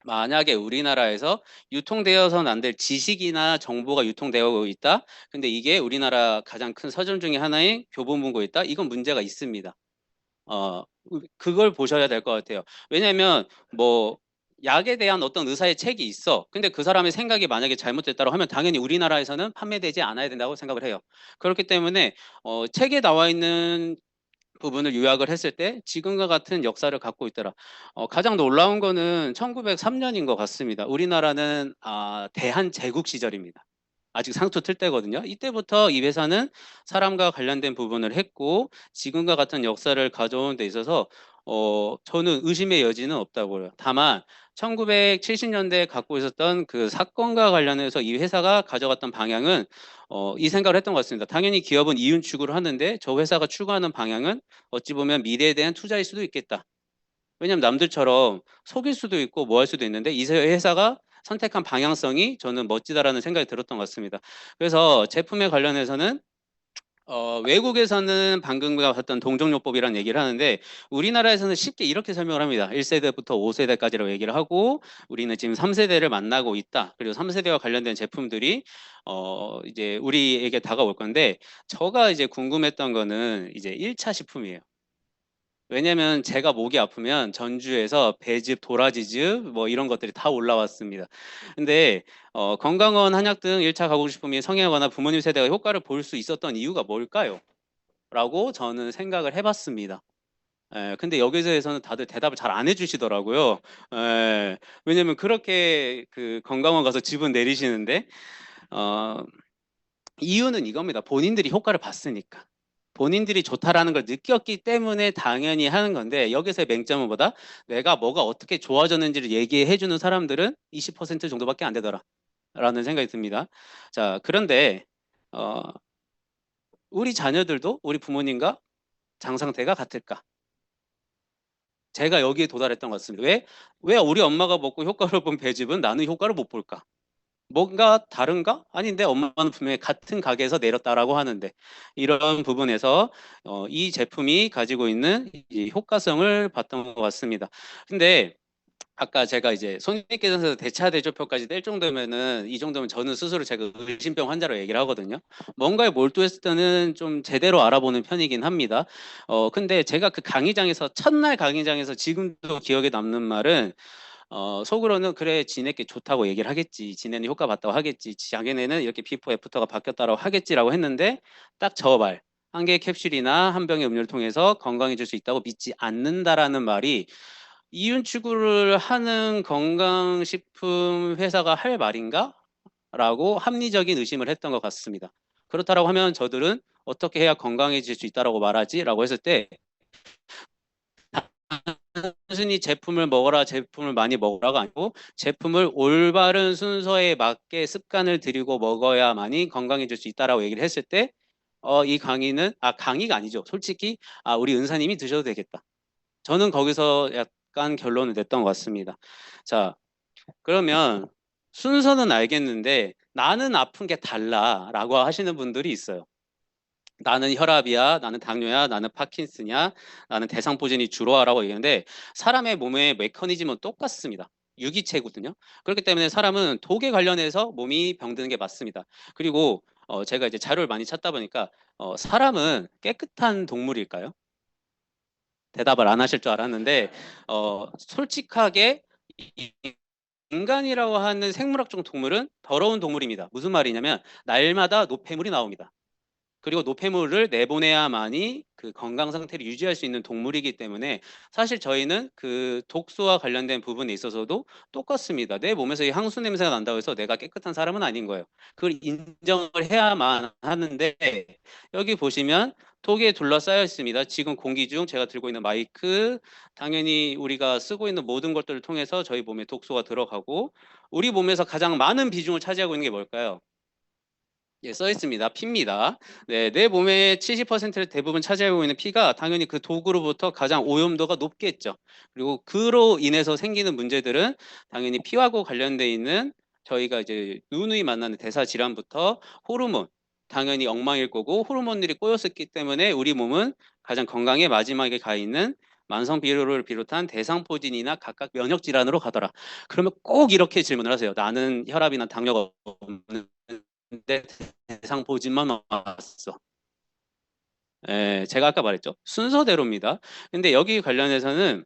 만약에 우리나라에서 유통되어서는 안 될 지식이나 정보가 유통되어 있다. 근데 이게 우리나라 가장 큰 서점 중에 하나인 교보문고에 있다. 이건 문제가 있습니다. 어, 그걸 보셔야 될 것 같아요. 왜냐하면 뭐 약에 대한 어떤 의사의 책이 있어. 근데 그 사람의 생각이 만약에 잘못됐다고 하면 당연히 우리나라에서는 판매되지 않아야 된다고 생각을 해요. 그렇기 때문에 책에 나와 있는 부분을 요약을 했을 때 지금과 같은 역사를 갖고 있더라. 가장 놀라운 거는 1903년인 것 같습니다. 우리나라는 대한제국 시절입니다. 아직 상투 틀 때거든요. 이때부터 이 회사는 사람과 관련된 부분을 했고 지금과 같은 역사를 가져온 데 있어서 저는 의심의 여지는 없다고요. 다만 1970년대에 갖고 있었던 그 사건과 관련해서 이 회사가 가져갔던 방향은 이 생각을 했던 것 같습니다. 당연히 기업은 이윤 추구를 하는데 저 회사가 추구하는 방향은 어찌 보면 미래에 대한 투자일 수도 있겠다. 왜냐하면 남들처럼 속일 수도 있고 뭐 할 수도 있는데 이 회사가 선택한 방향성이 저는 멋지다라는 생각이 들었던 것 같습니다. 그래서 제품에 관련해서는 외국에서는 방금과 같던 동종요법이라는 얘기를 하는데 우리나라에서는 쉽게 이렇게 설명을 합니다. 1세대부터 5세대까지라고 얘기를 하고 우리는 지금 3세대를 만나고 있다. 그리고 3세대와 관련된 제품들이 이제 우리에게 다가올 건데 제가 이제 궁금했던 거는 이제 1차 식품이에요. 왜냐면 제가 목이 아프면 전주에서 배즙, 도라지즙 뭐 이런 것들이 다 올라왔습니다. 근데 건강원, 한약 등 1차 가공식품이 성행하거나 부모님 세대가 효과를 볼 수 있었던 이유가 뭘까요? 라고 저는 생각을 해봤습니다. 근데 여기서에서는 다들 대답을 잘 안 해주시더라고요. 왜냐면 그렇게 그 건강원 가서 즙은 내리시는데 어, 이유는 이겁니다. 본인들이 효과를 봤으니까. 본인들이 좋다라는 걸 느꼈기 때문에 당연히 하는 건데 여기서의 맹점은 뭐다? 내가 뭐가 어떻게 좋아졌는지를 얘기해 주는 사람들은 20% 정도밖에 안 되더라 라는 생각이 듭니다. 자, 그런데 어, 우리 자녀들도 우리 부모님과 장상태가 같을까? 제가 여기에 도달했던 것 같습니다. 왜 우리 엄마가 먹고 효과를 본 배즙은 나는 효과를 못 볼까? 뭔가 다른가? 아닌데 엄마는 분명히 같은 가게에서 내렸다라고 하는데 이런 부분에서 이 제품이 가지고 있는 이 효과성을 봤던 것 같습니다. 근데 아까 제가 이제 손익계산서 대차대조표까지 뗄 정도면은 이 정도면 저는 스스로 제가 의심병 환자로 얘기를 하거든요. 뭔가에 몰두했을 때는 좀 제대로 알아보는 편이긴 합니다. 근데 제가 그 강의장에서 첫날 강의장에서 지금도 기억에 남는 말은 속으로는 그래 지네께 좋다고 얘기를 하겠지. 지네는 효과 봤다고 하겠지. 자기네는 이렇게 비포 애프터가 바뀌었다고 하겠지라고 했는데 딱 저 말. 한 개의 캡슐이나 한 병의 음료를 통해서 건강해질 수 있다고 믿지 않는다라는 말이 이윤 추구를 하는 건강식품 회사가 할 말인가? 라고 합리적인 의심을 했던 것 같습니다. 그렇다고 하면 저들은 어떻게 해야 건강해질 수 있다라고 말하지? 라고 했을 때 단순히 제품을 먹어라, 제품을 많이 먹으라가 아니고 제품을 올바른 순서에 맞게 습관을 들이고 먹어야만이 건강해질 수 있다라고 얘기를 했을 때 이 강의는 강의가 아니죠. 솔직히 우리 은사님이 드셔도 되겠다. 저는 거기서 약간 결론을 냈던 것 같습니다. 자, 그러면 순서는 알겠는데 나는 아픈 게 달라라고 하시는 분들이 있어요. 나는 혈압이야, 나는 당뇨야, 나는 파킨슨이야, 나는 대상포진이 주로 하라고 얘기하는데 사람의 몸의 메커니즘은 똑같습니다. 유기체거든요. 그렇기 때문에 사람은 독에 관련해서 몸이 병드는 게 맞습니다. 그리고 제가 이제 자료를 많이 찾다 보니까 사람은 깨끗한 동물일까요? 대답을 안 하실 줄 알았는데 솔직하게 인간이라고 하는 생물학적 동물은 더러운 동물입니다. 무슨 말이냐면 날마다 노폐물이 나옵니다. 그리고 노폐물을 내보내야만이 그 건강 상태를 유지할 수 있는 동물이기 때문에 사실 저희는 그 독소와 관련된 부분에 있어서도 똑같습니다. 내 몸에서 이 항수 냄새가 난다고 해서 내가 깨끗한 사람은 아닌 거예요. 그걸 인정을 해야만 하는데 여기 보시면 독에 둘러싸여 있습니다. 지금 공기 중 제가 들고 있는 마이크, 당연히 우리가 쓰고 있는 모든 것들을 통해서 저희 몸에 독소가 들어가고 우리 몸에서 가장 많은 비중을 차지하고 있는 게 뭘까요? 예, 써 있습니다. 피입니다. 네, 내 몸의 70%를 대부분 차지하고 있는 피가 당연히 그 독으로부터 가장 오염도가 높겠죠. 그리고 그로 인해서 생기는 문제들은 당연히 피하고 관련돼 있는 저희가 이제 누누이 만나는 대사 질환부터 호르몬, 당연히 엉망일 거고 호르몬들이 꼬였었기 때문에 우리 몸은 가장 건강에 마지막에 가 있는 만성 비로를 비롯한 대상포진이나 각각 면역 질환으로 가더라. 그러면 꼭 이렇게 질문을 하세요. 나는 혈압이나 당뇨가 없는데 대상 보진만 왔어. 제가 아까 말했죠. 순서대로입니다. 근데 여기 관련해서는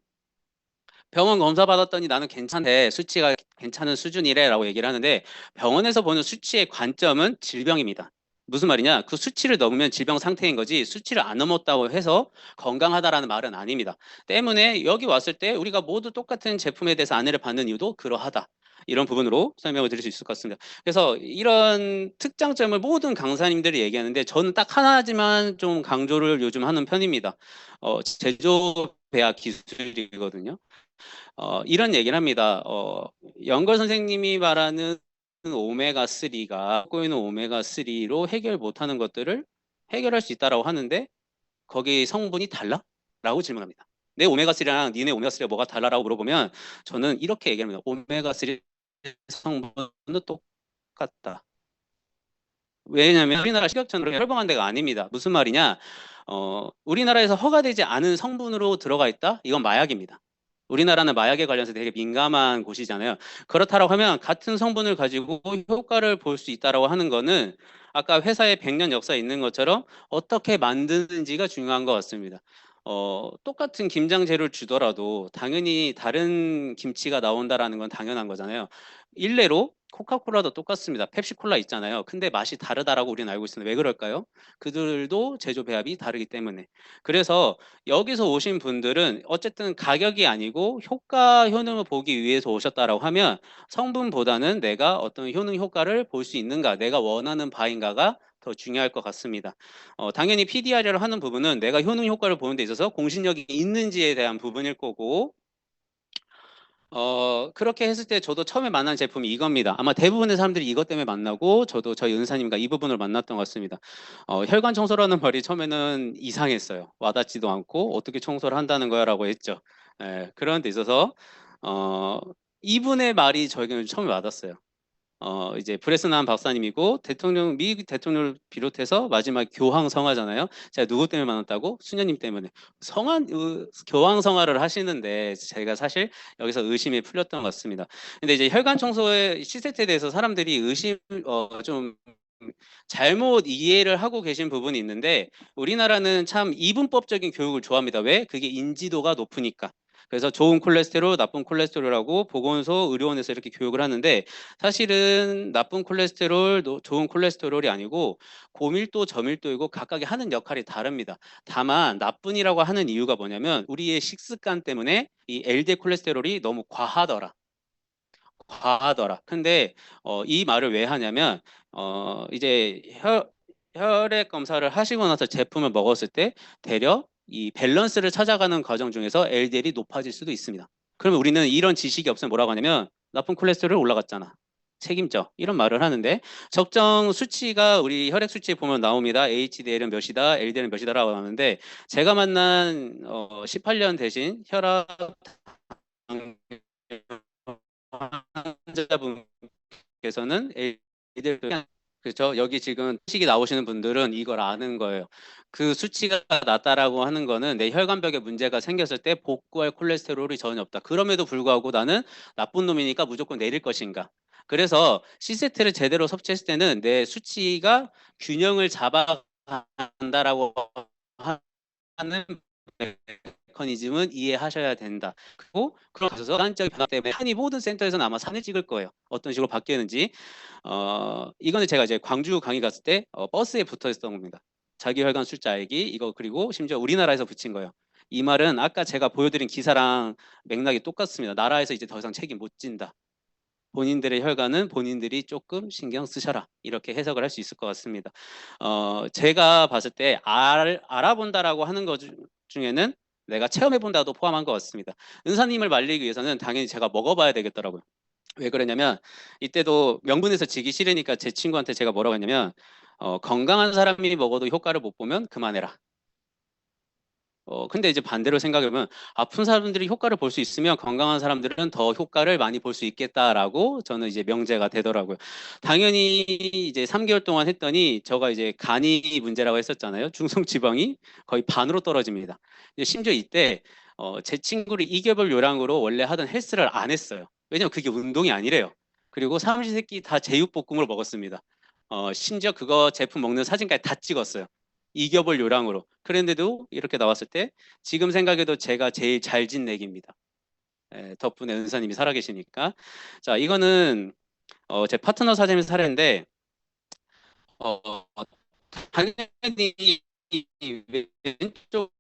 병원 검사 받았더니 나는 괜찮대. 수치가 괜찮은 수준이래라고 얘기를 하는데 병원에서 보는 수치의 관점은 질병입니다. 무슨 말이냐? 그 수치를 넘으면 질병 상태인 거지 수치를 안 넘었다고 해서 건강하다라는 말은 아닙니다. 때문에 여기 왔을 때 우리가 모두 똑같은 제품에 대해서 안내를 받는 이유도 그러하다. 이런 부분으로 설명을 드릴 수 있을 것 같습니다. 그래서 이런 특장점을 모든 강사님들이 얘기하는데 저는 딱 하나지만 좀 강조를 요즘 하는 편입니다. 제조 배합 기술이거든요. 이런 얘기를 합니다. 연걸 선생님이 말하는 오메가3가 꼬이는 오메가3로 해결 못하는 것들을 해결할 수 있다라고 하는데 거기 성분이 달라? 라고 질문합니다. 내 오메가3랑 니네 오메가3가 뭐가 달라라고 물어보면 저는 이렇게 얘기합니다. 오메가3 성분은 똑같다. 왜냐하면 우리나라 식약처는 협약한 데가 아닙니다. 무슨 말이냐? 우리나라에서 허가되지 않은 성분으로 들어가 있다? 이건 마약입니다. 우리나라는 마약에 관련해서 되게 민감한 곳이잖아요. 그렇다고 하면 같은 성분을 가지고 효과를 볼 수 있다라고 하는 거는 아까 회사에 100년 역사 있는 것처럼 어떻게 만드는지가 중요한 것 같습니다. 똑같은 김장 재료를 주더라도 당연히 다른 김치가 나온다라는 건 당연한 거잖아요. 일례로 코카콜라도 똑같습니다. 펩시콜라 있잖아요. 근데 맛이 다르다라고 우리는 알고 있습니다. 왜 그럴까요? 그들도 제조 배합이 다르기 때문에. 그래서 여기서 오신 분들은 어쨌든 가격이 아니고 효과 효능을 보기 위해서 오셨다라고 하면 성분보다는 내가 어떤 효능 효과를 볼 수 있는가, 내가 원하는 바인가가 더 중요할 것 같습니다. 당연히 PDR을 하는 부분은 내가 효능 효과를 보는 데 있어서 공신력이 있는지에 대한 부분일 거고 그렇게 했을 때 저도 처음에 만난 제품이 이겁니다. 아마 대부분의 사람들이 이것 때문에 만나고 저도 저희 은사님과 이 부분을 만났던 것 같습니다. 혈관 청소라는 말이 처음에는 이상했어요. 와닿지도 않고 어떻게 청소를 한다는 거야라고 했죠. 그런 데 있어서 이분의 말이 저에게는 처음에 와닿았어요. 이제 브레스난 박사님이고 미 대통령을 비롯해서 마지막 교황성화잖아요. 제가 누구 때문에 만났다고? 수녀님 때문에. 교황성화를 하시는데 제가 사실 여기서 의심이 풀렸던 것 같습니다. 근데 이제 혈관 청소의 시세트에 대해서 사람들이 좀 잘못 이해를 하고 계신 부분이 있는데 우리나라는 참 이분법적인 교육을 좋아합니다. 왜? 그게 인지도가 높으니까. 그래서 좋은 콜레스테롤, 나쁜 콜레스테롤하고 보건소, 의료원에서 이렇게 교육을 하는데 사실은 나쁜 콜레스테롤, 좋은 콜레스테롤이 아니고 고밀도, 저밀도이고 각각이 하는 역할이 다릅니다. 다만 나쁜이라고 하는 이유가 뭐냐면 우리의 식습관 때문에 이 LDL 콜레스테롤이 너무 과하더라. 과하더라. 근데 이 말을 왜 하냐면 이제 혈액 검사를 하시고 나서 제품을 먹었을 때 대려 이 밸런스를 찾아가는 과정 중에서 LDL이 높아질 수도 있습니다. 그러면 우리는 이런 지식이 없으면 뭐라고 하냐면 나쁜 콜레스테롤 올라갔잖아. 책임져. 이런 말을 하는데 적정 수치가 우리 혈액 수치에 보면 나옵니다. HDL은 몇이다, LDL은 몇이다라고 하는데 제가 만난 18년 대신 혈압 환자분께서는 애들 그렇죠. 여기 지금 식이 나오시는 분들은 이걸 아는 거예요. 그 수치가 낮다라고 하는 거는 내 혈관벽에 문제가 생겼을 때 복구할 콜레스테롤이 전혀 없다. 그럼에도 불구하고 나는 나쁜 놈이니까 무조건 내릴 것인가. 그래서 C세트를 제대로 섭취했을 때는 내 수치가 균형을 잡아간다라고 하는 메커니즘은 이해하셔야 된다. 그리고 그런 가서 객관적인 변화 때문에 한이 모든 센터에서는 아마 산을 찍을 거예요. 어떤 식으로 바뀌었는지. 이거는 제가 이제 광주 강의 갔을 때 버스에 붙어 있었던 겁니다. 자기 혈관 숫자 알기 이거 그리고 심지어 우리나라에서 붙인 거예요. 이 말은 아까 제가 보여드린 기사랑 맥락이 똑같습니다. 나라에서 이제 더 이상 책임 못 진다. 본인들의 혈관은 본인들이 조금 신경 쓰셔라. 이렇게 해석을 할 수 있을 것 같습니다. 제가 봤을 때 알아본다라고 하는 것 중에는 내가 체험해본다도 포함한 것 같습니다. 은사님을 말리기 위해서는 당연히 제가 먹어봐야 되겠더라고요. 왜 그러냐면 이때도 명분에서 지기 싫으니까 제 친구한테 제가 뭐라고 했냐면 건강한 사람이 먹어도 효과를 못 보면 그만해라. 근데 이제 반대로 생각해보면 아픈 사람들이 효과를 볼 수 있으면 건강한 사람들은 더 효과를 많이 볼 수 있겠다라고 저는 이제 명제가 되더라고요. 당연히 이제 3개월 동안 했더니 저가 이제 간이 문제라고 했었잖아요. 중성지방이 거의 반으로 떨어집니다. 심지어 이때 제 친구를 2개월 요량으로 원래 하던 헬스를 안 했어요. 왜냐면 그게 운동이 아니래요. 그리고 삼시세끼 다 제육볶음을 먹었습니다. 심지어 그거 제품 먹는 사진까지 다 찍었어요. 이겨볼 요량으로. 그런데도 이렇게 나왔을 때 지금 생각해도 제가 제일 잘 진내기입니다. 덕분에 은사님이 살아계시니까. 자, 이거는 제 파트너 사장님 사례인데 어, 당연히 왼쪽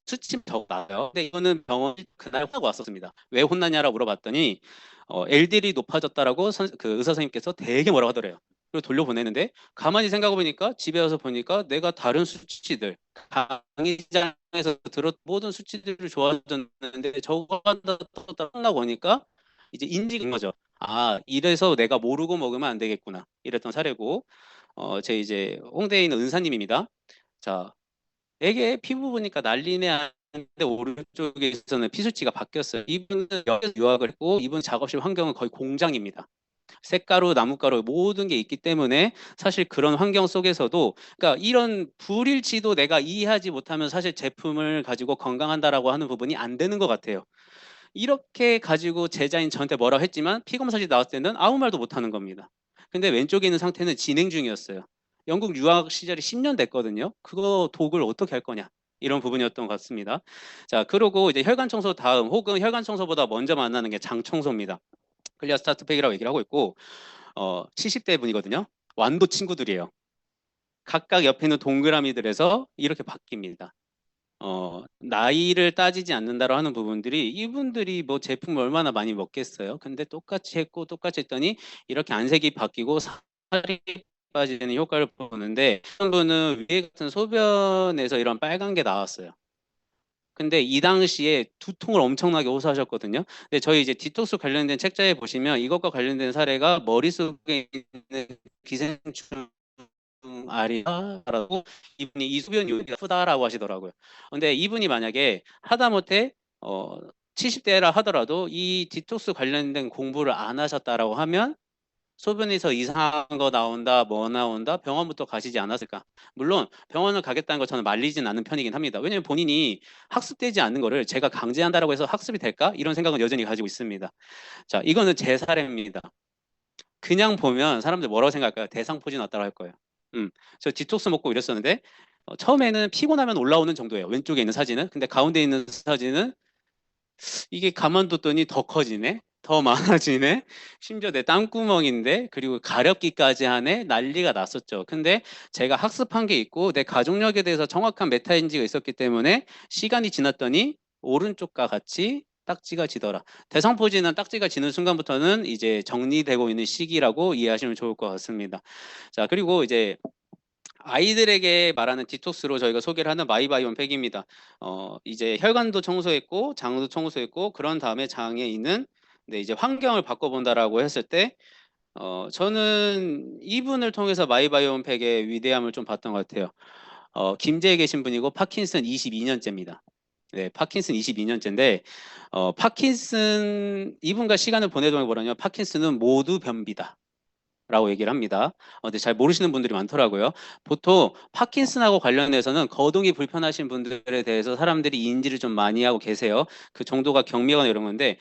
수치가 더 나요. 근데 이거는 병원 그날 혼나고 왔었습니다. 왜 혼나냐라고 물어봤더니 LDL이 높아졌다라고 그 의사 선생님께서 되게 뭐라고 하더래요. 그리고 돌려보내는데 가만히 생각해 보니까 집에 와서 보니까 내가 다른 수치들 강의장에서 들었 모든 수치들이 좋아졌는데 저거 하다 혼나고 오니까 이제 인지가 된 거죠. 아, 이래서 내가 모르고 먹으면 안 되겠구나. 이랬던 사례고 제 이제 홍대에 있는 은사님입니다. 자, 되게 피부 보니까 난리네 하는데 오른쪽에서는 피수치가 바뀌었어요. 이분은 여기서 유학을 했고 이분 작업실 환경은 거의 공장입니다. 색가루, 나뭇가루 모든 게 있기 때문에 사실 그런 환경 속에서도 그러니까 이런 불일치도 내가 이해하지 못하면 사실 제품을 가지고 건강한다라고 하는 부분이 안 되는 것 같아요. 이렇게 가지고 제자인 저한테 뭐라고 했지만 피검사지 나왔을 때는 아무 말도 못하는 겁니다. 근데 왼쪽에 있는 상태는 진행 중이었어요. 영국 유학 시절이 10년 됐거든요. 그거 독을 어떻게 할 거냐. 이런 부분이었던 것 같습니다. 자, 그리고 이제 혈관 청소 다음 혹은 혈관 청소보다 먼저 만나는 게 장 청소입니다. 클리어 스타트팩이라고 얘기를 하고 있고 70대 분이거든요. 완도 친구들이에요. 각각 옆에 있는 동그라미들에서 이렇게 바뀝니다. 나이를 따지지 않는다고 하는 부분들이 이분들이 뭐 제품을 얼마나 많이 먹겠어요. 근데 똑같이 했고 똑같이 했더니 이렇게 안색이 바뀌고 살이 빠지는 효과를 보는데 한 분은 위에 같은 소변에서 이런 빨간 게 나왔어요. 근데 이 당시에 두통을 엄청나게 호소하셨거든요. 근데 저희 이제 디톡스 관련된 책자에 보시면 이것과 관련된 사례가 머릿속에 있는 기생충 아리라고 이분이 이 소변 요인이 크다라고 하시더라고요. 근데 이분이 만약에 하다못해 70대라 하더라도 이 디톡스 관련된 공부를 안 하셨다라고 하면 소변에서 이상한 거 나온다, 뭐 나온다, 병원부터 가시지 않았을까? 물론 병원을 가겠다는 거 저는 말리진 않는 편이긴 합니다. 왜냐면 본인이 학습되지 않는 거를 제가 강제한다라고 해서 학습이 될까? 이런 생각은 여전히 가지고 있습니다. 자, 이거는 제 사례입니다. 그냥 보면 사람들 뭐라고 생각할까요? 대상포진 왔다고 할 거예요. 저 디톡스 먹고 이랬었는데 처음에는 피곤하면 올라오는 정도예요. 왼쪽에 있는 사진은. 근데 가운데 있는 사진은 이게 가만뒀더니 더 커지네. 더 많아지네. 심지어 내 땀구멍인데 그리고 가렵기까지 하네. 난리가 났었죠. 근데 제가 학습한 게 있고 내 가족력에 대해서 정확한 메타인지가 있었기 때문에 시간이 지났더니 오른쪽과 같이 딱지가 지더라. 대상포진은 딱지가 지는 순간부터는 이제 정리되고 있는 시기라고 이해하시면 좋을 것 같습니다. 자, 그리고 이제 아이들에게 말하는 디톡스로 저희가 소개를 하는 마이바이옴 팩입니다. 이제 혈관도 청소했고 장도 청소했고 그런 다음에 장에 있는 네, 이제 환경을 바꿔본다라고 했을 때 저는 이분을 통해서 마이바이옴 팩의 위대함을 좀 봤던 것 같아요. 김제에 계신 분이고 파킨슨 22년째입니다. 네, 파킨슨 22년째인데 파킨슨 이분과 시간을 보내동안 뭐라냐? 파킨슨은 모두 변비다. 라고 얘기를 합니다. 근데 잘 모르시는 분들이 많더라고요. 보통 파킨슨하고 관련해서는 거동이 불편하신 분들에 대해서 사람들이 인지를 좀 많이 하고 계세요. 그 정도가 경미하거나 이런 건데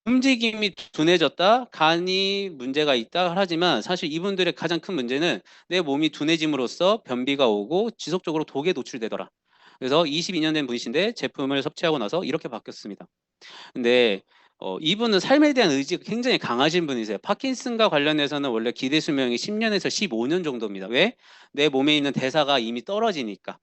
움직임이 둔해졌다, 간이 문제가 있다 하지만 사실 이분들의 가장 큰 문제는 내 몸이 둔해짐으로써 변비가 오고 지속적으로 독에 노출되더라. 그래서 22년 된 분이신데 제품을 섭취하고 나서 이렇게 바뀌었습니다. 근데 이분은 삶에 대한 의지가 굉장히 강하신 분이세요. 파킨슨과 관련해서는 원래 기대 수명이 10년에서 15년 정도입니다. 왜? 내 몸에 있는 대사가 이미 떨어지니까.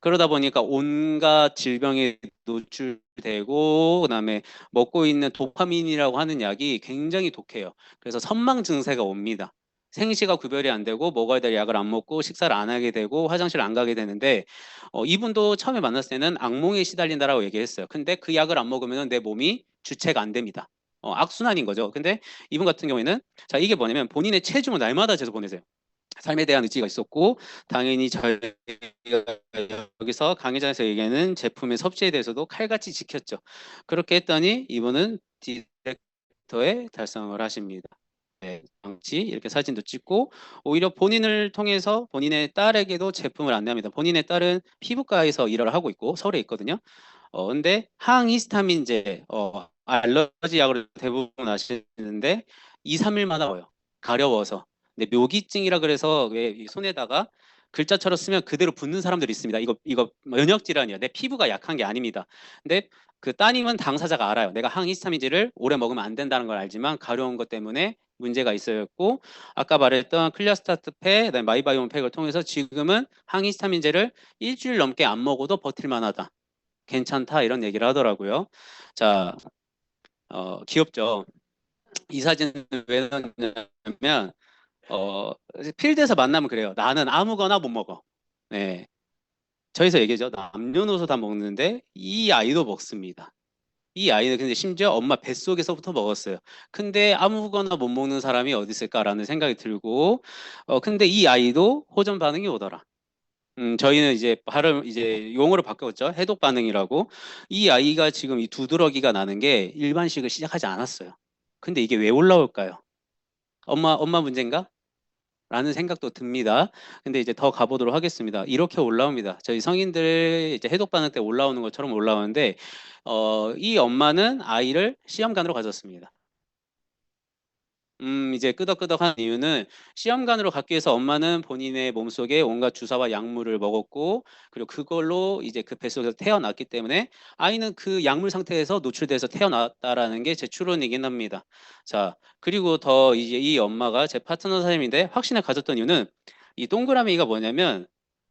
그러다 보니까 온갖 질병에 노출되고 그다음에 먹고 있는 도파민이라고 하는 약이 굉장히 독해요. 그래서 선망 증세가 옵니다. 생시가 구별이 안 되고 먹어야 될 약을 안 먹고 식사를 안 하게 되고 화장실 안 가게 되는데 이분도 처음에 만났을 때는 악몽에 시달린다라고 얘기했어요. 근데 그 약을 안 먹으면 내 몸이 주체가 안 됩니다. 악순환인 거죠. 근데 이분 같은 경우에는 자 이게 뭐냐면 본인의 체중을 날마다 재서 보내세요. 삶에 대한 의지가 있었고 당연히 저희가 여기서 강의장에서 얘기하는 제품의 섭취에 대해서도 칼같이 지켰죠. 그렇게 했더니 이분은 디렉터에 달성을 하십니다. 네, 장치 이렇게 사진도 찍고 오히려 본인을 통해서 본인의 딸에게도 제품을 안내합니다. 본인의 딸은 피부과에서 일을 하고 있고 서울에 있거든요. 근데 항히스타민제 알러지 약을 대부분 아시는데 2, 3일마다 먹어요. 가려워서. 근데 묘기증이라 그래서 왜 이 손에다가 글자처럼 쓰면 그대로 붙는 사람들이 있습니다. 이거 면역 질환이야. 내 피부가 약한 게 아닙니다. 근데 그 따님은 당사자가 알아요. 내가 항히스타민제를 오래 먹으면 안 된다는 걸 알지만 가려운 것 때문에 문제가 있어였고 아까 말했던 클리어스타트 팩, 그다음에 마이바이옴 팩을 통해서 지금은 항히스타민제를 일주일 넘게 안 먹어도 버틸 만하다. 괜찮다 이런 얘기를 하더라고요. 자, 귀엽죠. 이 사진을 왜 넣냐면 필드에서 만나면 그래요. 나는 아무거나 못 먹어. 네, 저기서 얘기죠. 남녀노소 다 먹는데 이 아이도 먹습니다. 이 아이는 근데 심지어 엄마 뱃속에서부터 먹었어요. 근데 아무거나 못 먹는 사람이 어디 있을까라는 생각이 들고, 근데 이 아이도 호전 반응이 오더라. 저희는 이제 발음 이제 용어를 바꿨죠. 해독 반응이라고. 이 아이가 지금 이 두드러기가 나는 게 일반식을 시작하지 않았어요. 근데 이게 왜 올라올까요? 엄마 문제인가? 라는 생각도 듭니다. 근데 이제 더 가보도록 하겠습니다. 이렇게 올라옵니다. 저희 성인들 이제 해독 반응 때 올라오는 것처럼 올라오는데, 이 엄마는 아이를 시험관으로 가졌습니다. 이제 끄덕끄덕한 이유는 시험관으로 갖기 위해서 엄마는 본인의 몸속에 온갖 주사와 약물을 먹었고 그리고 그걸로 이제 그 뱃속에서 태어났기 때문에 아이는 그 약물 상태에서 노출돼서 태어났다라는 게 제 추론이긴 합니다. 자, 그리고 더 이제 이 엄마가 제 파트너 선생님인데 확신을 가졌던 이유는 이 동그라미가 뭐냐면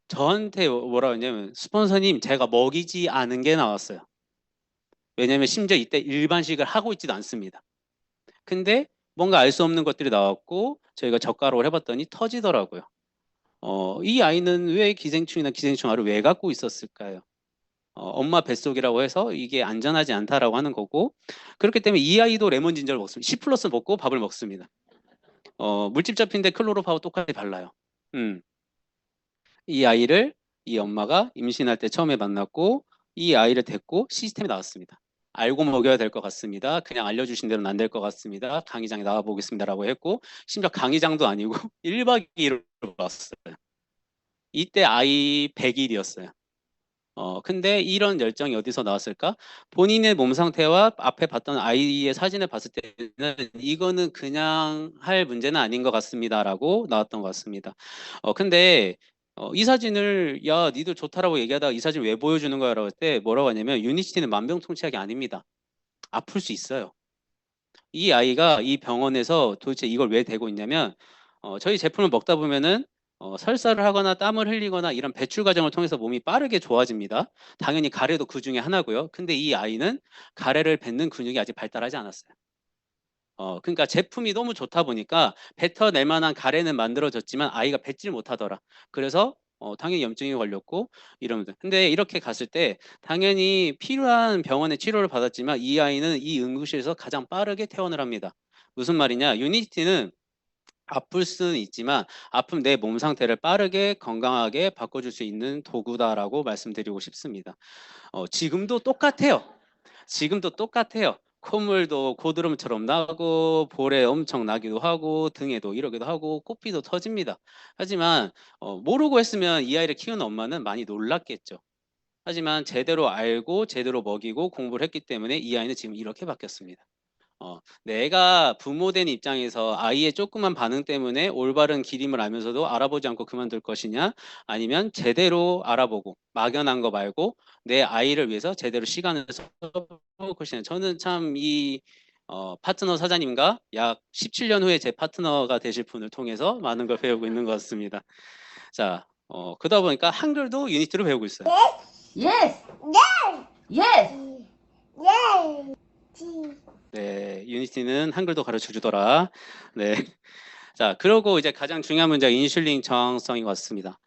저한테 뭐라 했냐면 스폰서님 제가 먹이지 않은 게 나왔어요. 왜냐면 심지어 이때 일반식을 하고 있지도 않습니다. 근데 뭔가 알 수 없는 것들이 나왔고 저희가 젓가락을 해봤더니 터지더라고요. 이 아이는 왜 기생충이나 기생충알을 왜 갖고 있었을까요? 엄마 뱃속이라고 해서 이게 안전하지 않다라고 하는 거고 그렇기 때문에 이 아이도 레몬 진저를 먹습니다. C 플러스 먹고 밥을 먹습니다. 물집 잡힌데 클로로파와 똑같이 발라요. 이 아이를 이 엄마가 임신할 때 처음에 만났고 이 아이를 데리고 시스템에 나왔습니다. 알고 먹여야 될 것 같습니다. 그냥 알려주신 대로는 안 될 것 같습니다. 강의장에 나와 보겠습니다라고 했고 심지어 강의장도 아니고 1박 2일로 왔어요. 이때 아이 100일이었어요. 근데 이런 열정이 어디서 나왔을까? 본인의 몸 상태와 앞에 봤던 아이의 사진을 봤을 때는 이거는 그냥 할 문제는 아닌 것 같습니다라고 나왔던 것 같습니다. 근데 이 사진을 야 니들 좋다라고 얘기하다가 이 사진 왜 보여주는 거야라고 할 때 뭐라고 하냐면 유니시티는 만병통치약이 아닙니다. 아플 수 있어요. 이 아이가 이 병원에서 도대체 이걸 왜 대고 있냐면 저희 제품을 먹다 보면은 설사를 하거나 땀을 흘리거나 이런 배출 과정을 통해서 몸이 빠르게 좋아집니다. 당연히 가래도 그 중에 하나고요. 근데 이 아이는 가래를 뱉는 근육이 아직 발달하지 않았어요. 그러니까 제품이 너무 좋다 보니까 뱉어낼 만한 가래는 만들어졌지만 아이가 뱉질 못하더라. 그래서 당연히 염증이 걸렸고 이러면서. 근데 이렇게 갔을 때 당연히 필요한 병원의 치료를 받았지만 이 아이는 이 응급실에서 가장 빠르게 퇴원을 합니다. 무슨 말이냐? 유니티는 아플 수는 있지만 아픔 내 몸 상태를 빠르게 건강하게 바꿔줄 수 있는 도구다라고 말씀드리고 싶습니다. 지금도 똑같아요. 지금도 똑같아요. 콧물도 고드름처럼 나고 볼에 엄청 나기도 하고 등에도 이러기도 하고 코피도 터집니다. 하지만 모르고 했으면 이 아이를 키우는 엄마는 많이 놀랐겠죠. 하지만 제대로 알고 제대로 먹이고 공부를 했기 때문에 이 아이는 지금 이렇게 바뀌었습니다. 내가 부모된 입장에서 아이의 조그만 반응 때문에 올바른 기림을 알면서도 알아보지 않고 그만둘 것이냐, 아니면 제대로 알아보고 막연한 거 말고 내 아이를 위해서 제대로 시간을 써볼 것이냐. 저는 참 이 파트너 사장님과 약 17년 후에 제 파트너가 되실 분을 통해서 많은 걸 배우고 있는 것 같습니다. 자, 그러다 보니까 한글도 유니티로 배우고 있어요. Yes. Yes. 네, 유니티는 한글도 가르쳐 주더라. 네. 자, 그러고 이제 가장 중요한 문제가 인슐린 저항성이 왔습니다.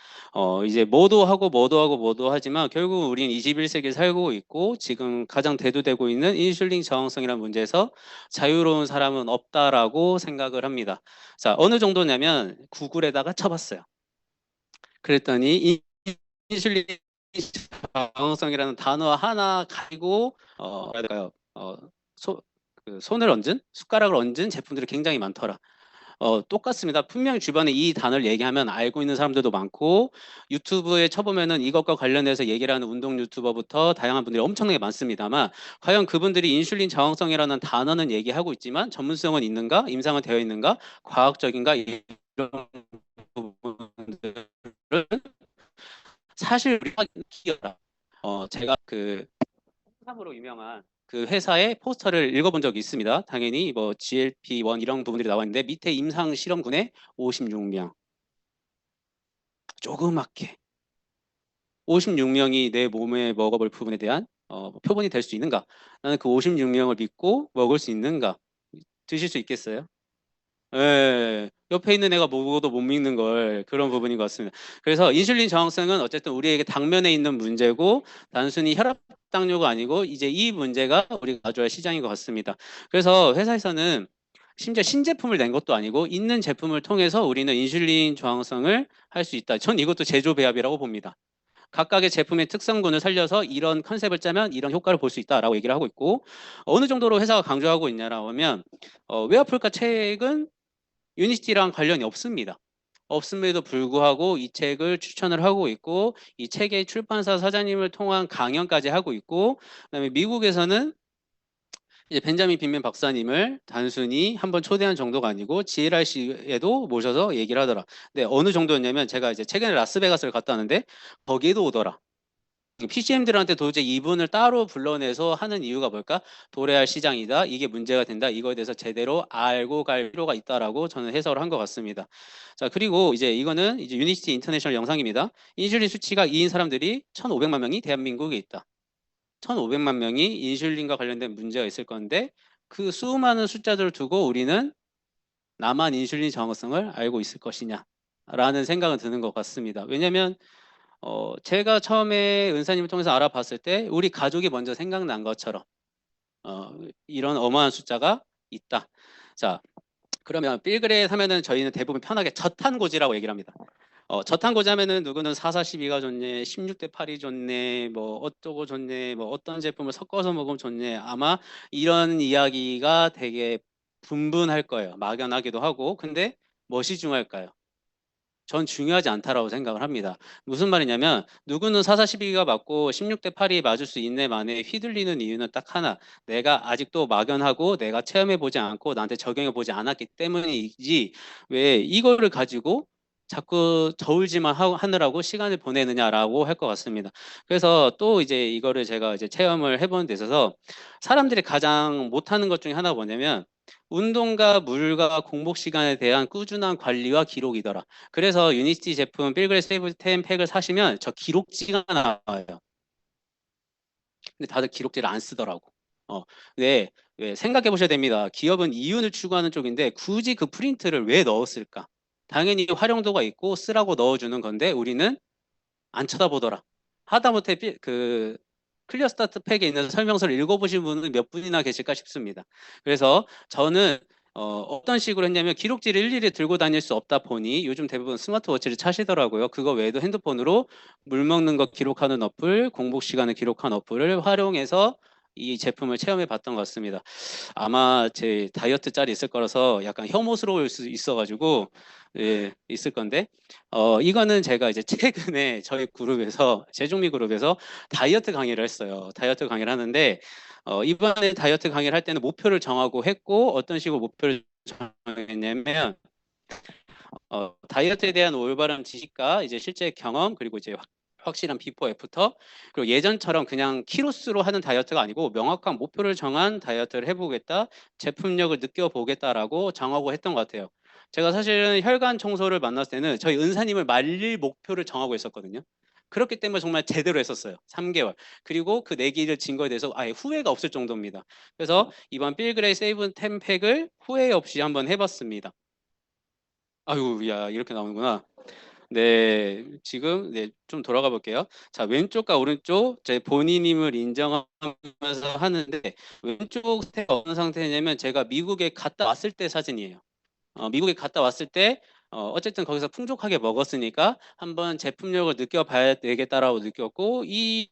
이제 뭐도 하고 뭐도 하고 뭐도 하지만 결국 우리는 21세기를 살고 있고 지금 가장 대두되고 있는 인슐린 저항성이라는 문제에서 자유로운 사람은 없다라고 생각을 합니다. 자, 어느 정도냐면 구글에다가 쳐봤어요. 그랬더니 인슐린 저항성이라는 단어 하나 가지고 뭐라 해야 될까요? 손을 얹은 숟가락을 얹은 제품들이 굉장히 많더라. 똑같습니다. 분명히 주변에 이 단어를 얘기하면 알고 있는 사람들도 많고 유튜브에 쳐보면은 이것과 관련해서 얘기를 하는 운동 유튜버부터 다양한 분들이 엄청나게 많습니다만 과연 그분들이 인슐린 저항성이라는 단어는 얘기하고 있지만 전문성은 있는가? 임상은 되어 있는가? 과학적인가? 이런 부분들을 사실 우리가 기여다. 제가 그 홍삼으로 유명한 그 회사의 포스터를 읽어본 적이 있습니다. 당연히 뭐 GLP-1 이런 부분들이 나와 있는데 밑에 임상 실험군에 56명 조그맣게 56명이 내 몸에 먹어볼 부분에 대한 표본이 될 수 있는가? 나는 그 56명을 믿고 먹을 수 있는가? 드실 수 있겠어요? 예, 옆에 있는 애가 먹어도 못 믿는 걸 그런 부분인 것 같습니다. 그래서 인슐린 저항성은 어쨌든 우리에게 당면에 있는 문제고 단순히 혈압 당뇨가 아니고 이제 이 문제가 우리가 가져야 할 시장인 것 같습니다. 그래서 회사에서는 심지어 신제품을 낸 것도 아니고 있는 제품을 통해서 우리는 인슐린 저항성을 할 수 있다. 전 이것도 제조 배합이라고 봅니다. 각각의 제품의 특성군을 살려서 이런 컨셉을 짜면 이런 효과를 볼 수 있다라고 얘기를 하고 있고 어느 정도로 회사가 강조하고 있냐라고 하면 왜 아플까 책은 유니티랑 관련이 없습니다. 없음에도 불구하고 이 책을 추천을 하고 있고 이 책의 출판사 사장님을 통한 강연까지 하고 있고 그다음에 미국에서는 이제 벤자민 빈맨 박사님을 단순히 한번 초대한 정도가 아니고 GLRC에도 모셔서 얘기를 하더라. 근데 어느 정도였냐면 제가 이제 최근에 라스베가스를 갔다 왔는데 거기에도 오더라. PCM들한테 도저히 이분을 따로 불러내서 하는 이유가 뭘까? 도래할 시장이다. 이게 문제가 된다. 이거에 대해서 제대로 알고 갈 필요가 있다라고 저는 해석을 한 것 같습니다. 자, 그리고 이제 이거는 이제 유니티 인터내셔널 영상입니다. 인슐린 수치가 2인 사람들이 1,500만 명이 대한민국에 있다. 1,500만 명이 인슐린과 관련된 문제가 있을 건데 그 수많은 숫자들을 두고 우리는 나만 인슐린 저항성을 알고 있을 것이냐? 라는 생각은 드는 것 같습니다. 왜냐하면 제가 처음에 은사님을 통해서 알아봤을 때 우리 가족이 먼저 생각난 것처럼 이런 어마어마한 숫자가 있다. 자, 그러면 필그렛 하면은 저희는 대부분 편하게 저탄고지라고 얘기를 합니다. 저탄고지 하면은 누구는 4,4,12가 좋네, 16대 8이 좋네, 뭐 어쩌고 좋네, 뭐 어떤 제품을 섞어서 먹으면 좋네. 아마 이런 이야기가 되게 분분할 거예요. 막연하기도 하고. 근데 무엇이 중요할까요? 전 중요하지 않다라고 생각을 합니다. 무슨 말이냐면 누구는 4,4,12가 맞고 16대 8이 맞을 수 있네만에 휘둘리는 이유는 딱 하나. 내가 아직도 막연하고 내가 체험해보지 않고 나한테 적용해보지 않았기 때문이지 왜 이거를 가지고 자꾸 저울질만 하느라고 시간을 보내느냐라고 할 것 같습니다. 그래서 또 이제 이거를 제가 이제 체험을 해보는 데 있어서 사람들이 가장 못하는 것 중에 하나가 뭐냐면 운동과 물과 공복 시간에 대한 꾸준한 관리와 기록이더라. 그래서 유니티 제품 필그레 세이브 10 팩을 사시면 저 기록지가 나와요. 근데 다들 기록지를 안 쓰더라고. 네, 왜 생각해 보셔야 됩니다. 기업은 이윤을 추구하는 쪽인데 굳이 그 프린트를 왜 넣었을까? 당연히 활용도가 있고 쓰라고 넣어주는 건데 우리는 안 쳐다보더라. 하다못해 그 클리어 스타트 팩에 있는 설명서를 읽어보신 분은 몇 분이나 계실까 싶습니다. 그래서 저는 어떤 식으로 했냐면 기록지를 일일이 들고 다닐 수 없다 보니 요즘 대부분 스마트워치를 차시더라고요. 그거 외에도 핸드폰으로 물 먹는 거 기록하는 어플, 공복 시간을 기록한 어플을 활용해서 이 제품을 체험해 봤던 것 같습니다. 아마 제 다이어트 짤이 있을 거라서 약간 혐오스러울 수 있어가지고 예, 있을 건데 이거는 제가 이제 최근에 저희 그룹에서 재종미 그룹에서 다이어트 강의를 했어요. 다이어트 강의를 하는데 이번에 다이어트 강의를 할 때는 목표를 정하고 했고 어떤 식으로 목표를 정했냐면 다이어트에 대한 올바른 지식과 이제 실제 경험 그리고 이제 확실한 비포 애프터 그리고 예전처럼 그냥 키로수로 하는 다이어트가 아니고 명확한 목표를 정한 다이어트를 해보겠다 제품력을 느껴보겠다라고 정하고 했던 것 같아요. 제가 사실은 혈관 청소를 만났을 때는 저희 은사님을 말릴 목표를 정하고 있었거든요. 그렇기 때문에 정말 제대로 했었어요. 3개월. 그리고 그 내기를 진 거에 대해서 아예 후회가 없을 정도입니다. 그래서 이번 빌그레이 세이브 10 팩을 후회 없이 한번 해봤습니다. 아유, 야, 이렇게 나오는구나. 네, 지금 네, 좀 돌아가 볼게요. 자, 왼쪽과 오른쪽 제 본인임을 인정하면서 하는데 왼쪽 스텝 어떤 상태냐면 제가 미국에 갔다 왔을 때 사진이에요. 미국에 갔다 왔을 때 어쨌든 거기서 풍족하게 먹었으니까 한번 제품력을 느껴봐야 되겠다라고 느꼈고 이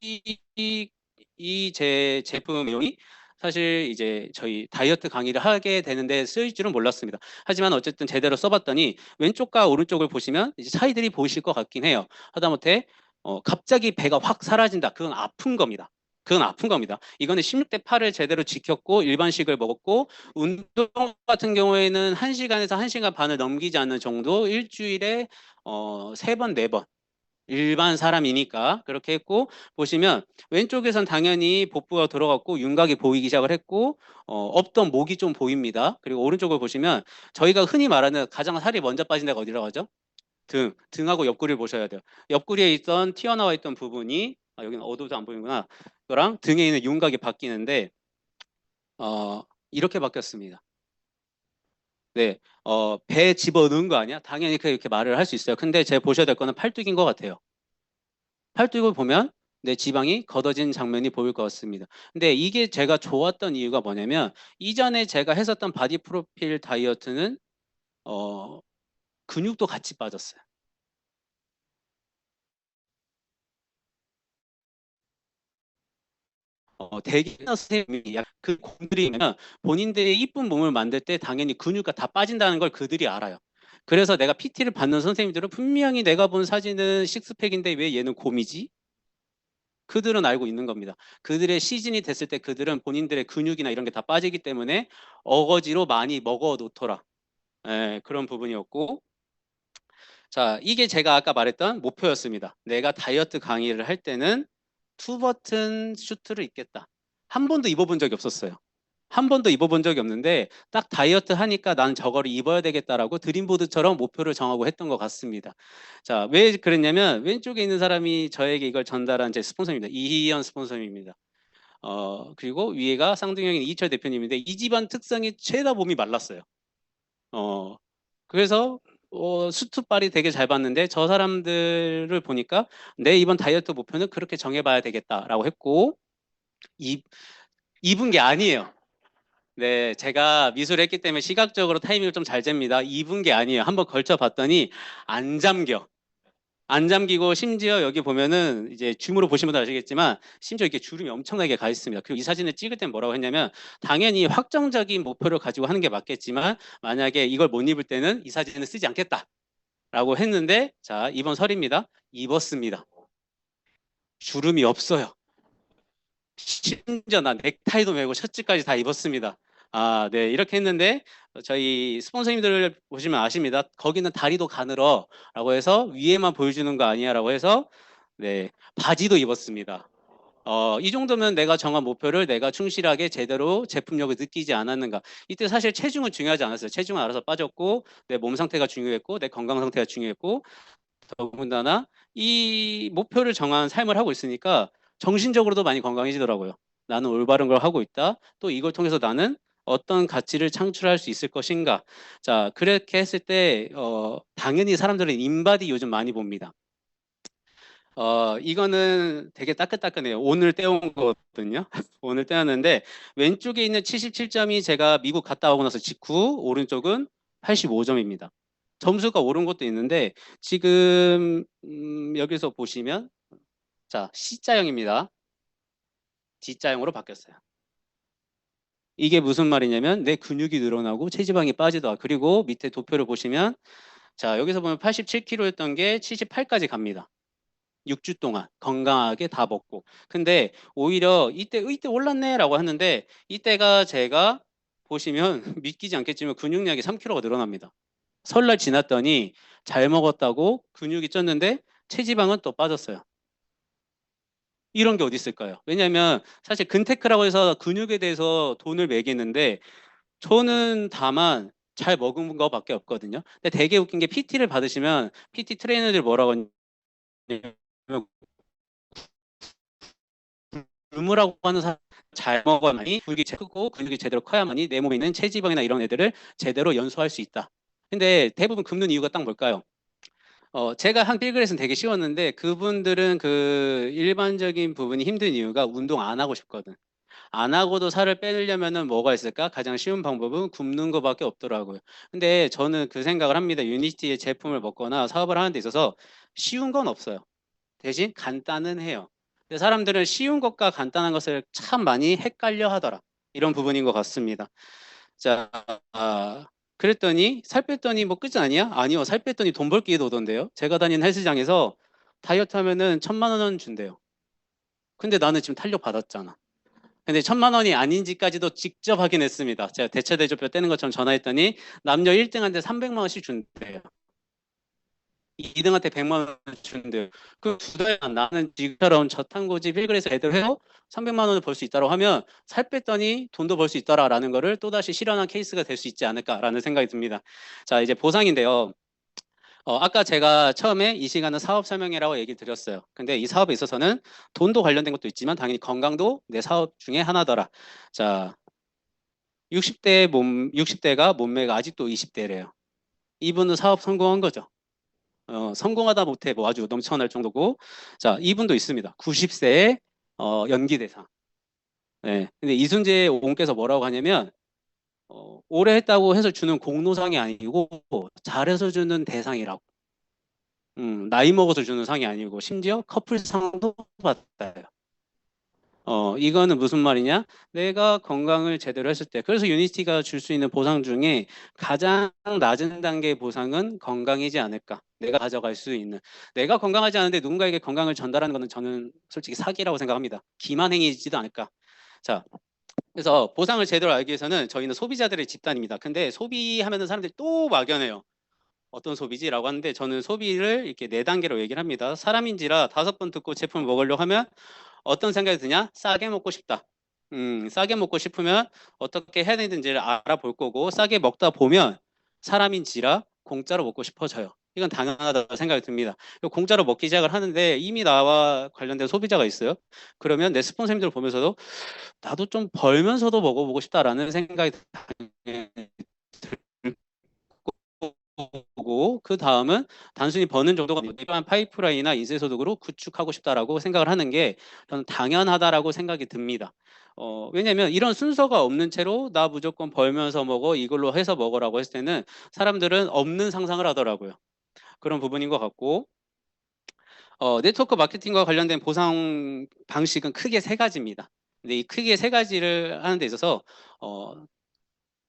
제 제품용이 사실 이제 저희 다이어트 강의를 하게 되는데 쓰일 줄은 몰랐습니다. 하지만 어쨌든 제대로 써봤더니 왼쪽과 오른쪽을 보시면 이제 차이들이 보이실 것 같긴 해요. 하다못해 갑자기 배가 확 사라진다. 그건 아픈 겁니다. 그건 아픈 겁니다. 이거는 16대 8을 제대로 지켰고 일반식을 먹었고 운동 같은 경우에는 1시간에서 1시간 반을 넘기지 않는 정도 일주일에 3번, 4번 일반 사람이니까 그렇게 했고 보시면 왼쪽에선 당연히 복부가 들어갔고 윤곽이 보이기 시작을 했고 없던 목이 좀 보입니다. 그리고 오른쪽을 보시면 저희가 흔히 말하는 가장 살이 먼저 빠진 데가 어디라고 하죠? 등하고 옆구리를 보셔야 돼요. 옆구리에 있던 튀어나와 있던 부분이 여기는 어두워서 안 보이는구나. 그거랑 등에 있는 윤곽이 바뀌는데 이렇게 바뀌었습니다. 네, 배 집어넣은 거 아니야? 당연히 그렇게 말을 할 수 있어요. 근데 제가 보셔야 될 거는 팔뚝인 것 같아요. 팔뚝을 보면 내 지방이 걷어진 장면이 보일 것 같습니다. 근데 이게 제가 좋았던 이유가 뭐냐면 이전에 제가 했었던 바디 프로필 다이어트는 근육도 같이 빠졌어요. 대기나 선생님이 그 공들이면 본인들의 이쁜 몸을 만들 때 당연히 근육가 다 빠진다는 걸 그들이 알아요. 그래서 내가 PT를 받는 선생님들은 분명히 내가 본 사진은 식스팩인데 왜 얘는 곰이지? 그들은 알고 있는 겁니다. 그들의 시즌이 됐을 때 그들은 본인들의 근육이나 이런 게 다 빠지기 때문에 어거지로 많이 먹어 놓더라. 그런 부분이었고 자 이게 제가 아까 말했던 목표였습니다. 내가 다이어트 강의를 할 때는 투 버튼 슈트를 입겠다. 한 번도 입어본 적이 없었어요. 한 번도 입어본 적이 없는데 딱 다이어트 하니까 난 저거를 입어야 되겠다라고 드림보드처럼 목표를 정하고 했던 것 같습니다. 자, 왜 그랬냐면 왼쪽에 있는 사람이 저에게 이걸 전달한 제 스폰서입니다. 이희연 스폰서입니다. 그리고 위에가 쌍둥이인 이철 대표님인데 이 집안 특성이 죄다 몸이 말랐어요. 어, 그래서 수트빨이 되게 잘 봤는데 저 사람들을 보니까 내 이번 다이어트 목표는 그렇게 정해봐야 되겠다라고 했고 입은 게 아니에요. 네, 제가 미술을 했기 때문에 시각적으로 타이밍을 좀 잘 잽니다. 입은 게 아니에요. 한번 걸쳐 봤더니 안 잠겨. 안 잠기고 심지어 여기 보면은 이제 줌으로 보시면 아시겠지만 심지어 이렇게 주름이 엄청나게 가 있습니다. 그리고 이 사진을 찍을 땐 뭐라고 했냐면 당연히 확정적인 목표를 가지고 하는 게 맞겠지만 만약에 이걸 못 입을 때는 이 사진을 쓰지 않겠다라고 했는데 자, 이번 설입니다. 입었습니다. 주름이 없어요. 심지어 나 넥타이도 메고 셔츠까지 다 입었습니다. 아, 네. 이렇게 했는데 저희 스폰서님들을 보시면 아십니다. 거기는 다리도 가늘어라고 해서 위에만 보여주는 거 아니야라고 해서 네, 바지도 입었습니다. 이 정도면 내가 정한 목표를 내가 충실하게 제대로 제품력을 느끼지 않았는가. 이때 사실 체중은 중요하지 않았어요. 체중은 알아서 빠졌고 내 몸 상태가 중요했고 내 건강 상태가 중요했고 더군다나 이 목표를 정한 삶을 하고 있으니까 정신적으로도 많이 건강해지더라고요. 나는 올바른 걸 하고 있다. 또 이걸 통해서 나는 어떤 가치를 창출할 수 있을 것인가. 자, 그렇게 했을 때 당연히 사람들은 인바디 요즘 많이 봅니다. 이거는 되게 따끈따끈해요. 오늘 떼온 거거든요. 오늘 떼었는데 왼쪽에 있는 77점이 제가 미국 갔다 오고 나서 직후, 오른쪽은 85점입니다. 점수가 오른 것도 있는데 지금 여기서 보시면 자, C자형입니다. D자형으로 바뀌었어요. 이게 무슨 말이냐면 내 근육이 늘어나고 체지방이 빠지더라. 그리고 밑에 도표를 보시면 자, 여기서 보면 87kg였던 게 78까지 갑니다. 6주 동안 건강하게 다 먹고. 근데 오히려 이때 올랐네라고 하는데 이때가 제가 보시면 믿기지 않겠지만 근육량이 3kg가 늘어납니다. 설날 지났더니 잘 먹었다고 근육이 쪘는데 체지방은 또 빠졌어요. 이런 게 어디 있을까요? 왜냐하면 사실 근테크라고 해서 근육에 대해서 돈을 매기는데 저는 다만 잘 먹은 거밖에 없거든요. 근데 되게 웃긴 게 PT를 받으시면 PT 트레이너들 뭐라고 하냐면 굶으라고 하는 사람 잘 먹어야만이 근육이 크고 근육이 제대로 커야만이 내 몸에 있는 체지방이나 이런 애들을 제대로 연소할 수 있다. 근데 대부분 굶는 이유가 딱 뭘까요? 제가 한 필그렛은 되게 쉬웠는데 그분들은 그 일반적인 부분이 힘든 이유가 운동 안 하고 싶거든. 안 하고도 살을 빼려면은 뭐가 있을까? 가장 쉬운 방법은 굶는 거밖에 없더라고요. 근데 저는 그 생각을 합니다. 유니티의 제품을 먹거나 사업을 하는 데 있어서 쉬운 건 없어요. 대신 간단은 해요. 근데 사람들은 쉬운 것과 간단한 것을 참 많이 헷갈려 하더라. 이런 부분인 것 같습니다. 자, 그랬더니 살 뺐더니 뭐 끝이 아니야? 아니요. 살 뺐더니 돈 벌 기회도 오던데요. 제가 다니는 헬스장에서 다이어트 하면은 1,000만 원 준대요. 근데 나는 지금 탄력 받았잖아. 근데 1,000만 원이 아닌지까지도 직접 확인했습니다. 제가 대체대조표 떼는 것처럼 전화했더니 남녀 1등한테 300만 원씩 준대요. 2등한테 100만 원 준대요. 그 두 달간 나는 지금처럼 저탄고지 필그레스 애들 해서 300만 원을 벌 수 있다고 하면 살 뺐더니 돈도 벌 수 있다라는 거를 또다시 실현한 케이스가 될 수 있지 않을까라는 생각이 듭니다. 자, 이제 보상인데요. 아까 제가 처음에 이 시간은 사업 설명회라고 얘기 드렸어요. 근데 이 사업에 있어서는 돈도 관련된 것도 있지만 당연히 건강도 내 사업 중에 하나더라. 자, 60대가 몸매가 아직도 20대래요. 이분은 사업 성공한 거죠. 성공하다 못해 뭐 아주 넘쳐날 정도고. 자, 이분도 있습니다. 90세의 연기 대상. 네. 근데 이순재 옹께서 뭐라고 하냐면 오래 했다고 해서 주는 공로상이 아니고 잘해서 주는 대상이라고. 나이 먹어서 주는 상이 아니고 심지어 커플상도 받아요. 이거는 무슨 말이냐? 내가 건강을 제대로 했을 때. 그래서 유니티가 줄 수 있는 보상 중에 가장 낮은 단계의 보상은 건강이지 않을까? 내가 가져갈 수 있는. 내가 건강하지 않은데 누군가에게 건강을 전달하는 것은 저는 솔직히 사기라고 생각합니다. 기만행위이지도 않을까? 자, 그래서 보상을 제대로 알기 위해서는 저희는 소비자들의 집단입니다. 근데 소비하면은 사람들이 또 막연해요. 어떤 소비지라고 하는데 저는 소비를 이렇게 네 단계로 얘기를 합니다. 사람인지라 5번 듣고 제품을 먹으려고 하면 어떤 생각이 드냐? 싸게 먹고 싶다. 싸게 먹고 싶으면 어떻게 해야 되는지를 알아볼 거고 싸게 먹다 보면 사람인지라 공짜로 먹고 싶어져요. 이건 당연하다고 생각이 듭니다. 공짜로 먹기 시작을 하는데 이미 나와 관련된 소비자가 있어요. 그러면 내 스폰서님들 보면서도 나도 좀 벌면서도 먹어보고 싶다라는 생각이 거고 그 다음은 단순히 버는 정도가 일반 파이프라인이나 인쇄소득으로 구축하고 싶다라고 생각을 하는 게 저는 당연하다라고 생각이 듭니다. 왜냐하면 이런 순서가 없는 채로 나 무조건 벌면서 먹어 이걸로 해서 먹으라고 했을 때는 사람들은 없는 상상을 하더라고요. 그런 부분인 것 같고 네트워크 마케팅과 관련된 보상 방식은 크게 세 가지입니다. 근데 이 크게 세 가지를 하는 데 있어서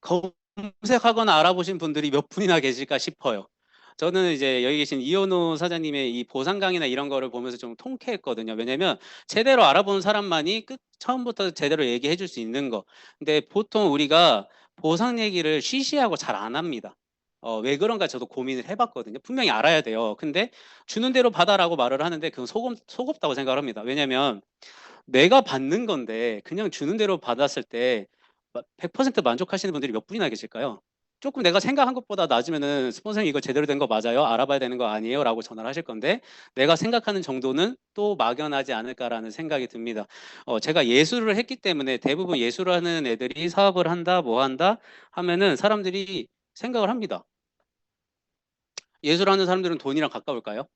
검색하거나 알아보신 분들이 몇 분이나 계실까 싶어요. 저는 이제 여기 계신 이현우 사장님의 이 보상 강의나 이런 거를 보면서 좀 통쾌했거든요. 왜냐면 제대로 알아본 사람만이 처음부터 제대로 얘기해 줄 수 있는 거. 근데 보통 우리가 보상 얘기를 쉬쉬하고 잘 안 합니다. 왜 그런가 저도 고민을 해봤거든요. 분명히 알아야 돼요. 근데 주는 대로 받아라고 말을 하는데 그건 속없다고 생각을 합니다. 왜냐면 내가 받는 건데 그냥 주는 대로 받았을 때 100% 만족하시는 분들이 몇 분이나 계실까요? 조금 내가 생각한 것보다 낮으면은 스폰서님 이거 제대로 된 거 맞아요? 알아봐야 되는 거 아니에요? 라고 전화를 하실 건데 내가 생각하는 정도는 또 막연하지 않을까라는 생각이 듭니다. 제가 예술을 했기 때문에 대부분 예술을 하는 애들이 사업을 한다, 뭐 한다 하면은 사람들이 생각을 합니다. 예술하는 사람들은 돈이랑 가까울까요?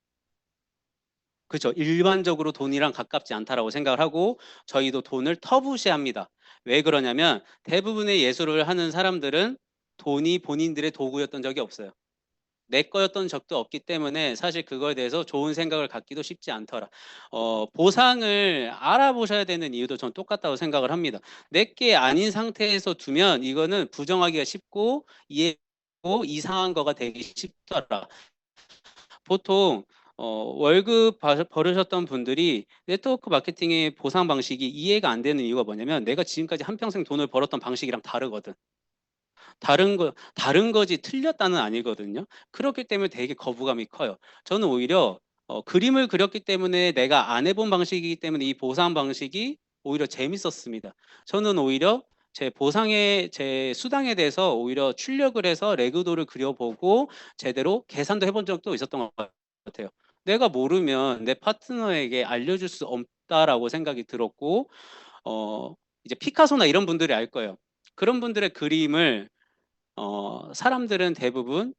그렇죠. 일반적으로 돈이랑 가깝지 않다라고 생각을 하고 저희도 돈을 터부시합니다. 왜 그러냐면 대부분의 예술을 하는 사람들은 돈이 본인들의 도구였던 적이 없어요. 내 거였던 적도 없기 때문에 사실 그거에 대해서 좋은 생각을 갖기도 쉽지 않더라. 보상을 알아보셔야 되는 이유도 전 똑같다고 생각을 합니다. 내게 아닌 상태에서 두면 이거는 부정하기가 쉽고 이해고 이상한 거가 되기 쉽더라. 보통 월급 벌으셨던 분들이 네트워크 마케팅의 보상 방식이 이해가 안 되는 이유가 뭐냐면 내가 지금까지 한평생 돈을 벌었던 방식이랑 다르거든. 다른 거지 틀렸다는 아니거든요. 그렇기 때문에 되게 거부감이 커요. 저는 오히려 그림을 그렸기 때문에 내가 안 해본 방식이기 때문에 이 보상 방식이 오히려 재밌었습니다. 저는 오히려 제 수당에 대해서 오히려 출력을 해서 레그도를 그려보고 제대로 계산도 해본 적도 있었던 것 같아요. 내가 모르면 내 파트너에게 알려줄 수 없다라고 생각이 들었고, 이제 피카소나 이런 분들이 알 거예요. 그런 분들의 그림을 사람들은 대부분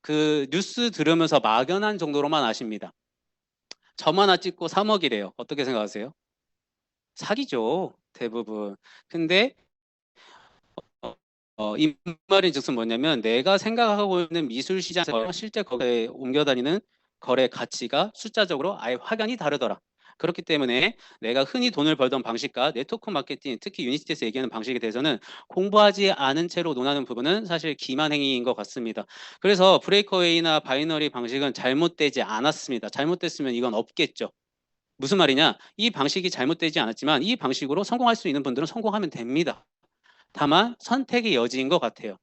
그 뉴스 들으면서 막연한 정도로만 아십니다. 점 하나 찍고 3억이래요. 어떻게 생각하세요? 사기죠, 대부분. 근데 이 말인 즉슨 뭐냐면 내가 생각하고 있는 미술 시장과 실제 거래에 옮겨다니는 거래 가치가 숫자적으로 아예 확연히 다르더라. 그렇기 때문에 내가 흔히 돈을 벌던 방식과 네트워크 마케팅, 특히 유니티에서 얘기하는 방식에 대해서는 공부하지 않은 채로 논하는 부분은 사실 기만 행위인 것 같습니다. 그래서 브레이크웨이나 바이너리 방식은 잘못되지 않았습니다. 잘못됐으면 이건 없겠죠. 무슨 말이냐? 이 방식이 잘못되지 않았지만 이 방식으로 성공할 수 있는 분들은 성공하면 됩니다. 다만 선택의 여지인 것 같아요.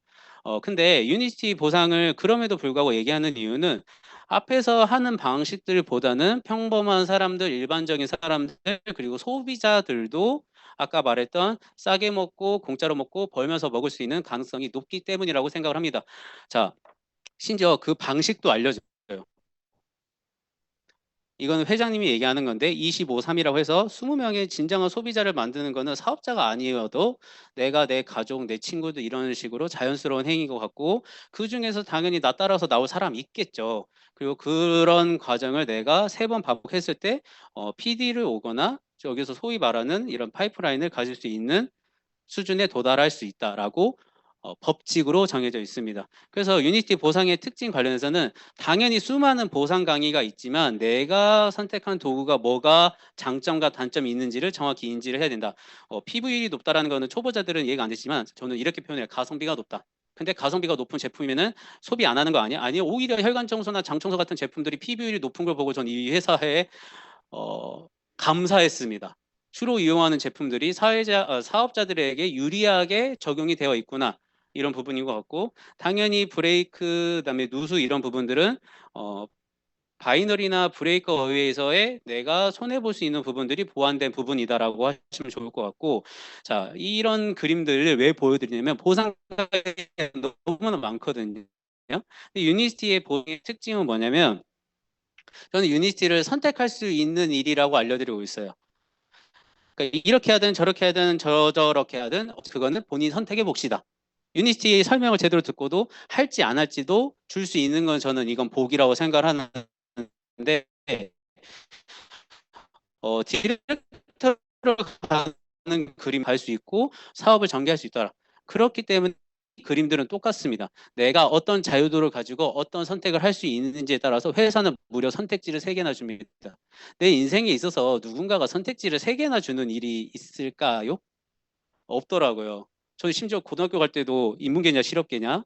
근데 유니티 보상을 그럼에도 불구하고 얘기하는 이유는 앞에서 하는 방식들보다는 평범한 사람들, 일반적인 사람들, 그리고 소비자들도 아까 말했던 싸게 먹고 공짜로 먹고 벌면서 먹을 수 있는 가능성이 높기 때문이라고 생각을 합니다. 자, 심지어 그 방식도 알려줘요. 이거는 회장님이 얘기하는 건데 25-3이라고 해서 20명의 진정한 소비자를 만드는 거는 사업자가 아니어도 내가 내 가족, 내 친구들 이런 식으로 자연스러운 행위인 것 같고 그중에서 당연히 나 따라서 나올 사람이 있겠죠. 그리고 그런 과정을 내가 3번 반복했을 때 PD를 오거나 여기서 소위 말하는 이런 파이프라인을 가질 수 있는 수준에 도달할 수 있다라고 법칙으로 정해져 있습니다. 그래서 유니티 보상의 특징 관련해서는 당연히 수많은 보상 강의가 있지만 내가 선택한 도구가 뭐가 장점과 단점이 있는지를 정확히 인지를 해야 된다. PV율이 높다라는 거는 초보자들은 이해가 안 되지만 저는 이렇게 표현해요. 가성비가 높다. 근데 가성비가 높은 제품이면은 소비 안 하는 거 아니야? 아니요. 오히려 혈관 청소나 장 청소 같은 제품들이 PV율이 높은 걸 보고 전 이 회사에 감사했습니다. 주로 이용하는 제품들이 사업자들에게 유리하게 적용이 되어 있구나. 이런 부분인 것 같고 당연히 브레이크 그다음에 누수 이런 부분들은 바이너리나 브레이커 어웨이에서의 내가 손해 볼 수 있는 부분들이 보완된 부분이다라고 하시면 좋을 것 같고 자 이런 그림들을 왜 보여드리냐면 보상가가 너무나 많거든요. 근데 유니티의 보상의 특징은 뭐냐면 저는 유니티를 선택할 수 있는 일이라고 알려드리고 있어요. 그러니까 이렇게 하든 저렇게 하든 저렇게 하든 그거는 본인 선택의 몫이다. 유니티 설명을 제대로 듣고도 할지 안 할지도 줄 수 있는 건 저는 이건 복이라고 생각을 하는데 디렉터를 가는 그림 할 수 있고 사업을 전개할 수 있더라. 그렇기 때문에 그림들은 똑같습니다. 내가 어떤 자유도를 가지고 어떤 선택을 할 수 있는지에 따라서 회사는 무려 선택지를 3개나 줍니다. 내 인생에 있어서 누군가가 선택지를 3개나 주는 일이 있을까요? 없더라고요. 저는 심지어 고등학교 갈 때도 인문계냐 실업계냐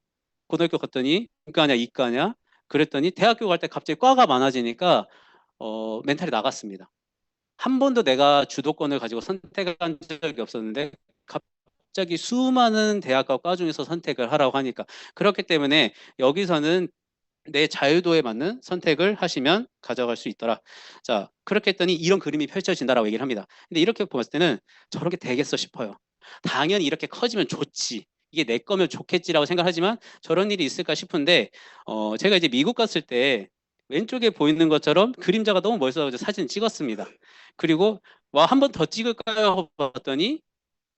고등학교 갔더니 문과냐 이과냐 그랬더니 대학교 갈 때 갑자기 과가 많아지니까 멘탈이 나갔습니다. 한 번도 내가 주도권을 가지고 선택한 적이 없었는데 갑자기 수많은 대학과 과 중에서 선택을 하라고 하니까 그렇기 때문에 여기서는 내 자유도에 맞는 선택을 하시면 가져갈 수 있더라. 자, 그렇게 했더니 이런 그림이 펼쳐진다라고 얘기를 합니다. 근데 이렇게 봤을 때는 저렇게 되겠어 싶어요. 당연히 이렇게 커지면 좋지. 이게 내 거면 좋겠지라고 생각하지만 저런 일이 있을까 싶은데 제가 이제 미국 갔을 때 왼쪽에 보이는 것처럼 그림자가 너무 멋있어서 사진 찍었습니다. 그리고 와, 한 번 더 찍을까요? 하고 봤더니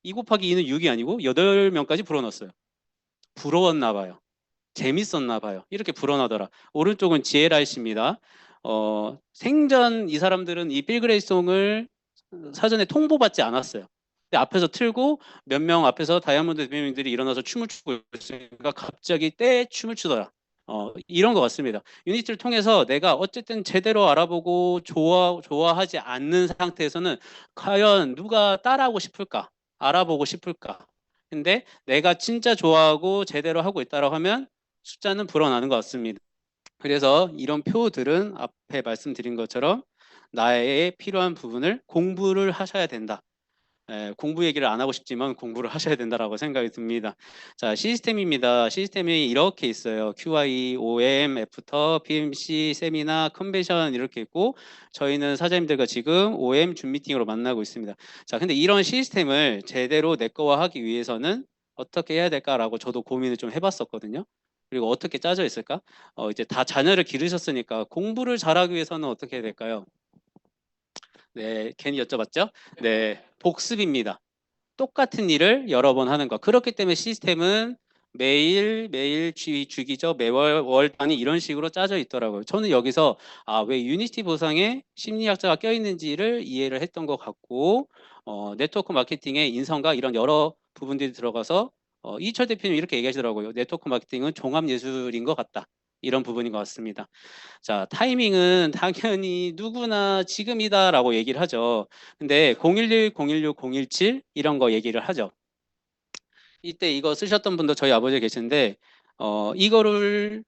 2 곱하기 2는 6이 아니고 8명까지 불어넣었어요. 부러웠나 봐요. 재밌었나 봐요. 이렇게 불어나더라. 오른쪽은 GLRC입니다. 생전 이 사람들은 이 빌그레이송을 사전에 통보받지 않았어요. 근데 앞에서 틀고 몇 명 앞에서 다이아몬드 대표님들이 일어나서 춤을 추고 있으니까 갑자기 때 춤을 추더라. 이런 것 같습니다. 유니티를 통해서 내가 어쨌든 제대로 알아보고 좋아하지 않는 상태에서는 과연 누가 따라하고 싶을까? 알아보고 싶을까? 근데 내가 진짜 좋아하고 제대로 하고 있다고 하면 숫자는 불어나는 것 같습니다. 그래서 이런 표들은 앞에 말씀드린 것처럼 나의 필요한 부분을 공부를 하셔야 된다. 공부 얘기를 안 하고 싶지만 공부를 하셔야 된다라고 생각이 듭니다. 자, 시스템입니다. 시스템이 이렇게 있어요. QI, OM, 애프터, PMC, 세미나, 컨벤션 이렇게 있고 저희는 사장님들과 지금 OM 줌 미팅으로 만나고 있습니다. 자, 근데 이런 시스템을 제대로 내 거화 하기 위해서는 어떻게 해야 될까라고 저도 고민을 좀 해봤었거든요. 그리고 어떻게 짜져 있을까? 이제 다 자녀를 기르셨으니까 공부를 잘하기 위해서는 어떻게 해야 될까요? 네, 괜히 여쭤봤죠? 네, 복습입니다. 똑같은 일을 여러 번 하는 거. 그렇기 때문에 시스템은 매일 주기죠. 매월 월 단위 이런 식으로 짜져 있더라고요. 저는 여기서 왜 유니티 보상에 심리학자가 껴있는지를 이해를 했던 것 같고 네트워크 마케팅의 인성과 이런 여러 부분들이 들어가서 이철 대표님 이렇게 얘기하시더라고요. 네트워크 마케팅은 종합 예술인 것 같다. 이런 부분인 것 같습니다. 자, 타이밍은 당연히 누구나 지금이다라고 얘기를 하죠. 근데 011, 016, 017 이런 거 얘기를 하죠. 이때 이거 쓰셨던 분도 저희 아버지 계신데 이거를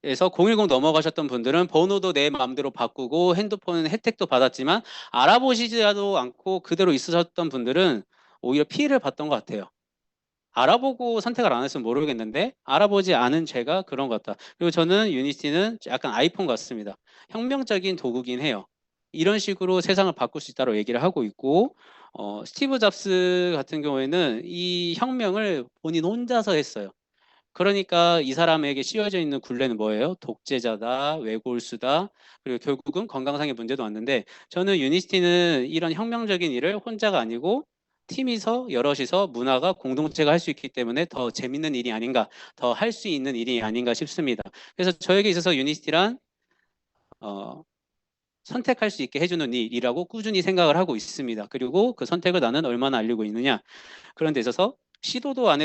해서 010 넘어가셨던 분들은 번호도 내 마음대로 바꾸고 핸드폰 혜택도 받았지만 알아보시지도 않고 그대로 있으셨던 분들은 오히려 피해를 봤던 것 같아요. 알아보고 선택을 안 했으면 모르겠는데 알아보지 않은 제가 그런 것 같다. 그리고 저는 유니티는 약간 아이폰 같습니다. 혁명적인 도구긴 해요. 이런 식으로 세상을 바꿀 수 있다고 얘기를 하고 있고 스티브 잡스 같은 경우에는 이 혁명을 본인 혼자서 했어요. 그러니까 이 사람에게 씌워져 있는 굴레는 뭐예요? 독재자다, 외골수다, 그리고 결국은 건강상의 문제도 왔는데 저는 유니티는 이런 혁명적인 일을 혼자가 아니고 팀이서 여럿이서 문화가 공동체가 할 수 있기 때문에 더 재밌는 일이 아닌가, 더 할 수 있는 일이 아닌가 싶습니다. 그래서 저에게 있어서 유니티란 어, 선택할 수 있게 해주는 일이라고 꾸준히 생각을 하고 있습니다. 그리고 그 선택을 나는 얼마나 알리고 있느냐. 그런 데 있어서 시도도 안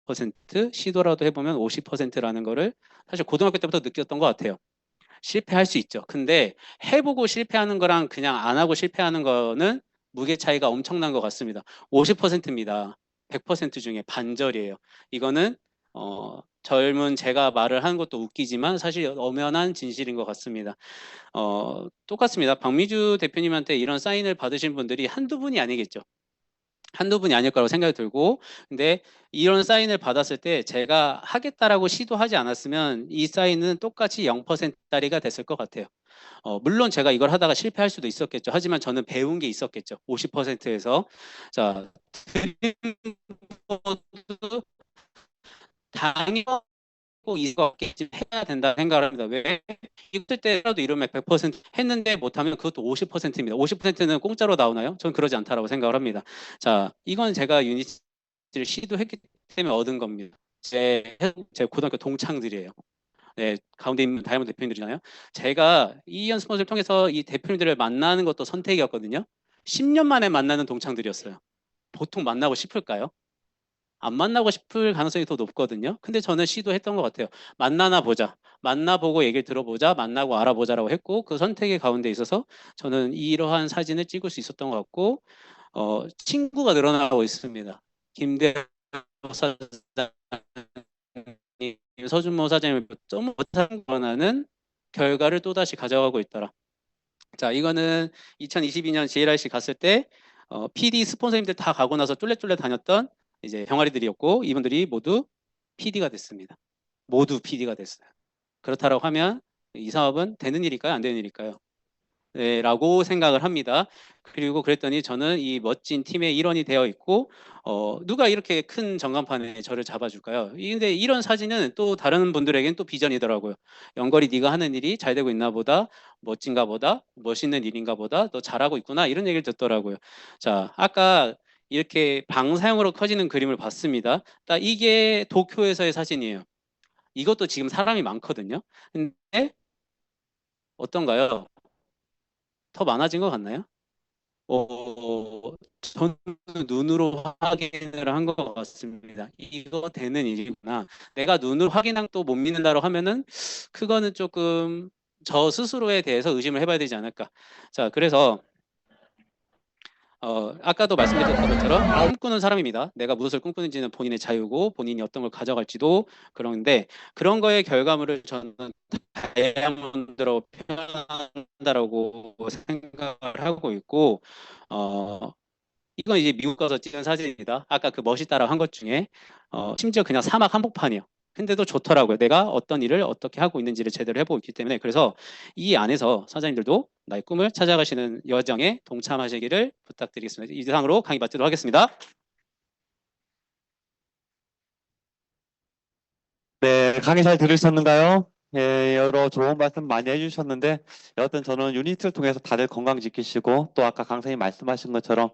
퍼센트 시도라도 해보면 50%라는 거를 사실 고등학교 때부터 느꼈던 것 같아요. 실패할 수 있죠. 근데 해보고 실패하는 거랑 그냥 안 하고 실패하는 거는 무게 차이가 엄청난 것 같습니다. 50%입니다. 100% 중에 반절이에요. 이거는 젊은 제가 말을 하는 것도 웃기지만 사실 엄연한 진실인 것 같습니다. 똑같습니다. 박미주 대표님한테 이런 사인을 받으신 분들이 한두 분이 아니겠죠. 한두 분이 아닐 거라고 생각이 들고 근데 이런 사인을 받았을 때 제가 하겠다라고 시도하지 않았으면 이 사인은 똑같이 0%짜리가 됐을 것 같아요. 물론 제가 이걸 하다가 실패할 수도 있었겠죠. 하지만 저는 배운 게 있었겠죠. 50%에서 자 당연히 꼭 이거 해야 된다 생각을 합니다. 왜? 있을 때라도 이러면 100% 했는데 못하면 그것도 50%입니다. 50%는 공짜로 나오나요? 저는 그러지 않다라고 생각을 합니다. 자, 이건 제가 유니티를 시도했기 때문에 얻은 겁니다. 제 고등학교 동창들이에요. 네, 가운데 있는 다이아몬드 대표님들이잖아요. 제가 이 연습원을 통해서 이 대표님들을 만나는 것도 선택이었거든요. 10년 만에 만나는 동창들이었어요. 보통 만나고 싶을까요? 안 만나고 싶을 가능성이 더 높거든요. 근데 저는 시도했던 것 같아요. 만나나 보자. 만나보고 얘기를 들어보자. 만나고 알아보자라고 했고 그 선택의 가운데 있어서 저는 이러한 사진을 찍을 수 있었던 것 같고 친구가 늘어나고 있습니다. 김대호 사장님, 서준모 사장님을 점 늘어나는 결과를 또다시 가져가고 있더라. 자, 이거는 2022년 JRC 갔을 때 PD 스폰서님들 다 가고 나서 쫄래쫄래 다녔던 이제 병아리들이었고 이분들이 모두 PD가 됐습니다. 모두 PD가 됐어요. 그렇다라고 하면 이 사업은 되는 일일까요? 안 되는 일일까요? 네, 라고 생각을 합니다. 그리고 그랬더니 저는 이 멋진 팀의 일원이 되어 있고, 누가 이렇게 큰 전광판에 저를 잡아줄까요? 근데 이런 사진은 또 다른 분들에겐 또 비전이더라고요. 영걸이 네가 하는 일이 잘 되고 있나 보다, 멋진가 보다, 멋있는 일인가 보다, 너 잘하고 있구나, 이런 얘기를 듣더라고요. 자, 아까 이렇게 방사형으로 커지는 그림을 봤습니다. 딱 이게 도쿄에서의 사진이에요. 이것도 지금 사람이 많거든요. 근데 어떤가요? 더 많아진 것 같나요? 저는 눈으로 확인을 한 것 같습니다. 이거 되는 일이구나. 내가 눈으로 확인한 또 못 믿는다고 하면은 그거는 조금 저 스스로에 대해서 의심을 해봐야 되지 않을까. 자, 그래서 아까도 말씀드렸던 것처럼 꿈꾸는 사람입니다. 내가 무엇을 꿈꾸는지는 본인의 자유고 본인이 어떤 걸 가져갈지도 그런데 그런 거의 결과물을 저는 다이아몬드로 표현한다라고 생각을 하고 있고 이건 이제 미국 가서 찍은 사진이다. 아까 그 멋있다라고 한 것 중에 심지어 그냥 사막 한복판이요. 근데도 좋더라고요. 내가 어떤 일을 어떻게 하고 있는지를 제대로 해보고 있기 때문에 그래서 이 안에서 사장님들도 나의 꿈을 찾아가시는 여정에 동참하시기를 부탁드리겠습니다. 이상으로 강의 마치도록 하겠습니다. 네, 강의 잘 들으셨는가요? 예, 여러 좋은 말씀 많이 해주셨는데, 여하튼 저는 유니트를 통해서 다들 건강 지키시고, 또 아까 강사님 말씀하신 것처럼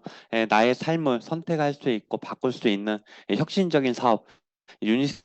나의 삶을 선택할 수 있고 바꿀 수 있는 혁신적인 사업, 유니트